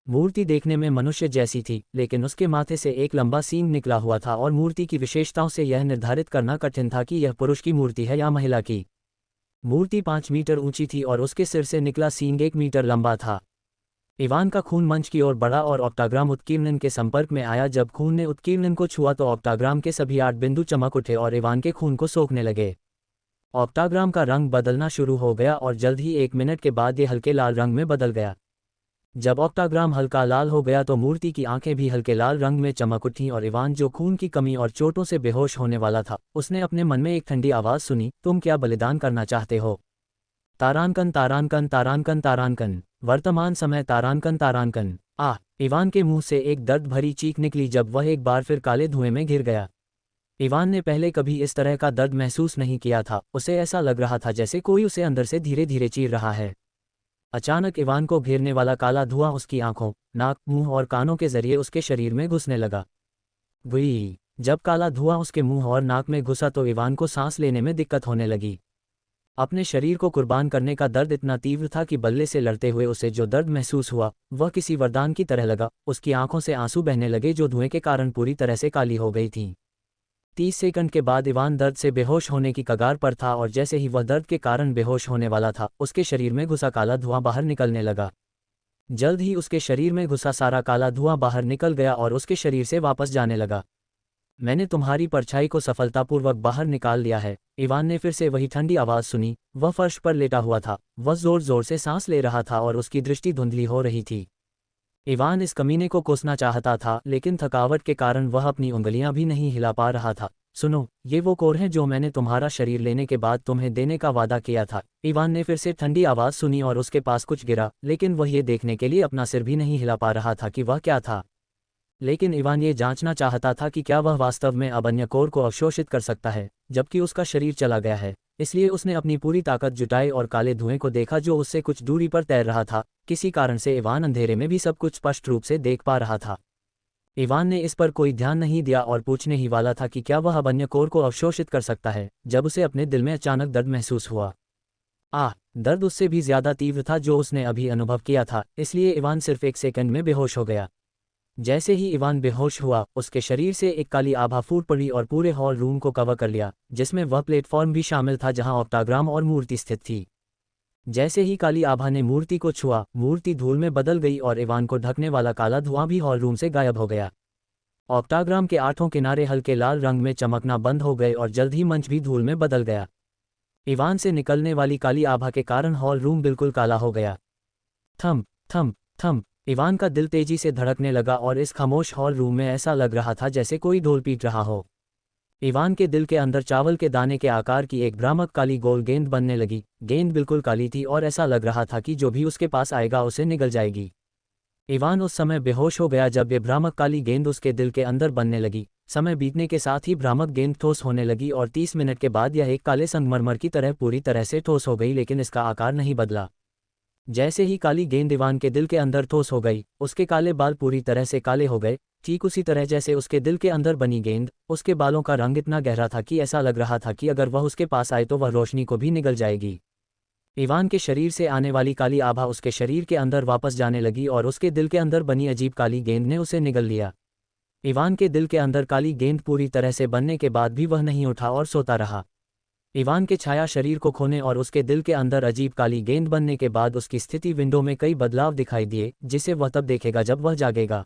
मूर्ति देखने में मनुष्य जैसी थी, लेकिन उसके माथे से एक लंबा सींग निकला हुआ था और मूर्ति की विशेषताओं से यह निर्धारित करना कठिन था कि यह पुरुष की मूर्ति है या महिला की। मूर्ति 5 मीटर ऊंची थी और उसके सिर से निकला सींग 1 मीटर लंबा था। इवान का खून मंच की ओर बढ़ा और ऑक्टाग्राम उत्कीर्णन के संपर्क में आया। जब खून ने उत्कीर्णन को छुआ तो ऑक्टाग्राम के सभी 8 बिंदु चमक उठे और इवान के खून को सोखने लगे। ऑक्टाग्राम का रंग बदलना शुरू हो गया और जल्द ही 1 मिनट के बाद ये हल्के लाल रंग में बदल गया। जब ऑक्टाग्राम हल्का लाल हो गया तो मूर्ति की आंखें भी हल्के लाल रंग में चमक उठीं और इवान जो खून की कमी और चोटों से बेहोश होने वाला था, उसने अपने मन में एक ठंडी आवाज़ सुनी, तुम क्या बलिदान करना चाहते हो? तारांकन तारांकन तारांकन तारांकन, वर्तमान समय तारांकन तारांकन। इवान के मुंह से एक दर्द भरी चीख निकली जब वह एक बार फिर काले धुएं में घिर गया। इवान ने पहले कभी इस तरह का दर्द महसूस नहीं किया था, उसे ऐसा लग रहा था जैसे कोई उसे अंदर से धीरे धीरे चीर रहा है। अचानक इवान को घेरने वाला काला धुआं उसकी आंखों, नाक, मुंह और कानों के जरिए उसके शरीर में घुसने लगा। वही जब काला धुआं उसके मुंह और नाक में घुसा तो इवान को सांस लेने में दिक्कत होने लगी। अपने शरीर को कुर्बान करने का दर्द इतना तीव्र था कि बल्ले से लड़ते हुए उसे जो दर्द महसूस हुआ वह किसी वरदान की तरह लगा। उसकी आंखों से आंसू बहने लगे जो धुएं के कारण पूरी तरह से काली हो गई थीं। 30 सेकंड के बाद इवान दर्द से बेहोश होने की कगार पर था और जैसे ही वह दर्द के कारण बेहोश होने वाला था उसके शरीर में घुसा काला धुआं बाहर निकलने लगा। जल्द ही उसके शरीर में घुसा सारा काला धुआं बाहर निकल गया और उसके शरीर से वापस जाने लगा। मैंने तुम्हारी परछाई को सफलतापूर्वक बाहर निकाल लिया है। इवान ने फिर से वही ठंडी आवाज़ सुनी। वह फर्श पर लेटा हुआ था, वह जोर जोर से सांस ले रहा था और उसकी दृष्टि धुंधली हो रही थी। इवान इस कमीने को कोसना चाहता था लेकिन थकावट के कारण वह अपनी उंगलियां भी नहीं हिला पा रहा था। सुनो, ये वो कोर हैं जो मैंने तुम्हारा शरीर लेने के बाद तुम्हें देने का वादा किया था। इवान ने फिर से ठंडी आवाज़ सुनी और उसके पास कुछ गिरा, लेकिन वह ये देखने के लिए अपना सिर भी नहीं हिला पा रहा था कि वह क्या था। लेकिन इवान ये जांचना चाहता था कि क्या वह वास्तव में अब अन्य कोर को अवशोषित कर सकता है जबकि उसका शरीर चला गया है। इसलिए उसने अपनी पूरी ताकत जुटाई और काले धुएं को देखा जो उससे कुछ दूरी पर तैर रहा था। किसी कारण से इवान अंधेरे में भी सब कुछ स्पष्ट रूप से देख पा रहा था। इवान ने इस पर कोई ध्यान नहीं दिया और पूछने ही वाला था कि क्या वह अब अन्य कोर को अवशोषित कर सकता है जब उसे अपने दिल में अचानक दर्द महसूस हुआ। दर्द उससे भी ज्यादा तीव्र था जो उसने अभी अनुभव किया था, इसलिए इवान सिर्फ 1 सेकंड में बेहोश हो गया। जैसे ही इवान बेहोश हुआ उसके शरीर से एक काली आभा फूट पड़ी और पूरे हॉल रूम को कवर कर लिया, जिसमें वह प्लेटफॉर्म भी शामिल था जहां ऑक्टाग्राम और मूर्ति स्थित थी। जैसे ही काली आभा ने मूर्ति को छुआ, मूर्ति धूल में बदल गई और इवान को ढकने वाला काला धुआं भी हॉल रूम से गायब हो गया। ऑक्टाग्राम के 8 किनारे हल्के लाल रंग में चमकना बंद हो गए और जल्द ही मंच भी धूल में बदल गया। इवान से निकलने वाली काली आभा के कारण हॉल रूम बिल्कुल काला हो गया। थम थम थम इवान का दिल तेजी से धड़कने लगा और इस खामोश हॉल रूम में ऐसा लग रहा था जैसे कोई ढोल पीट रहा हो। इवान के दिल के अंदर चावल के दाने के आकार की एक भ्रामक काली गोल गेंद बनने लगी। गेंद बिल्कुल काली थी और ऐसा लग रहा था कि जो भी उसके पास आएगा उसे निगल जाएगी। इवान उस समय बेहोश हो गया जब ये भ्रामक काली गेंद उसके दिल के अंदर बनने लगी। समय बीतने के साथ ही भ्रामक गेंद ठोस होने लगी और 30 मिनट के बाद यह एक काले संगमरमर की तरह पूरी तरह से ठोस हो गई, लेकिन इसका आकार नहीं बदला। जैसे ही काली गेंद इवान के दिल के अंदर ठोस हो गई, उसके काले बाल पूरी तरह से काले हो गए, ठीक उसी तरह जैसे उसके दिल के अंदर बनी गेंद। उसके बालों का रंग इतना गहरा था कि ऐसा लग रहा था कि अगर वह उसके पास आए तो वह रोशनी को भी निगल जाएगी। इवान के शरीर से आने वाली काली आभा उसके शरीर के अंदर वापस जाने लगी और उसके दिल के अंदर बनी अजीब काली गेंद ने उसे निगल लिया। इवान के दिल के अंदर काली गेंद पूरी तरह से बनने के बाद भी वह नहीं उठा और सोता रहा। इवान के छाया शरीर को खोने और उसके दिल के अंदर अजीब काली गेंद बनने के बाद उसकी स्थिति विंडो में कई बदलाव दिखाई दिए, जिसे वह तब देखेगा जब वह जागेगा।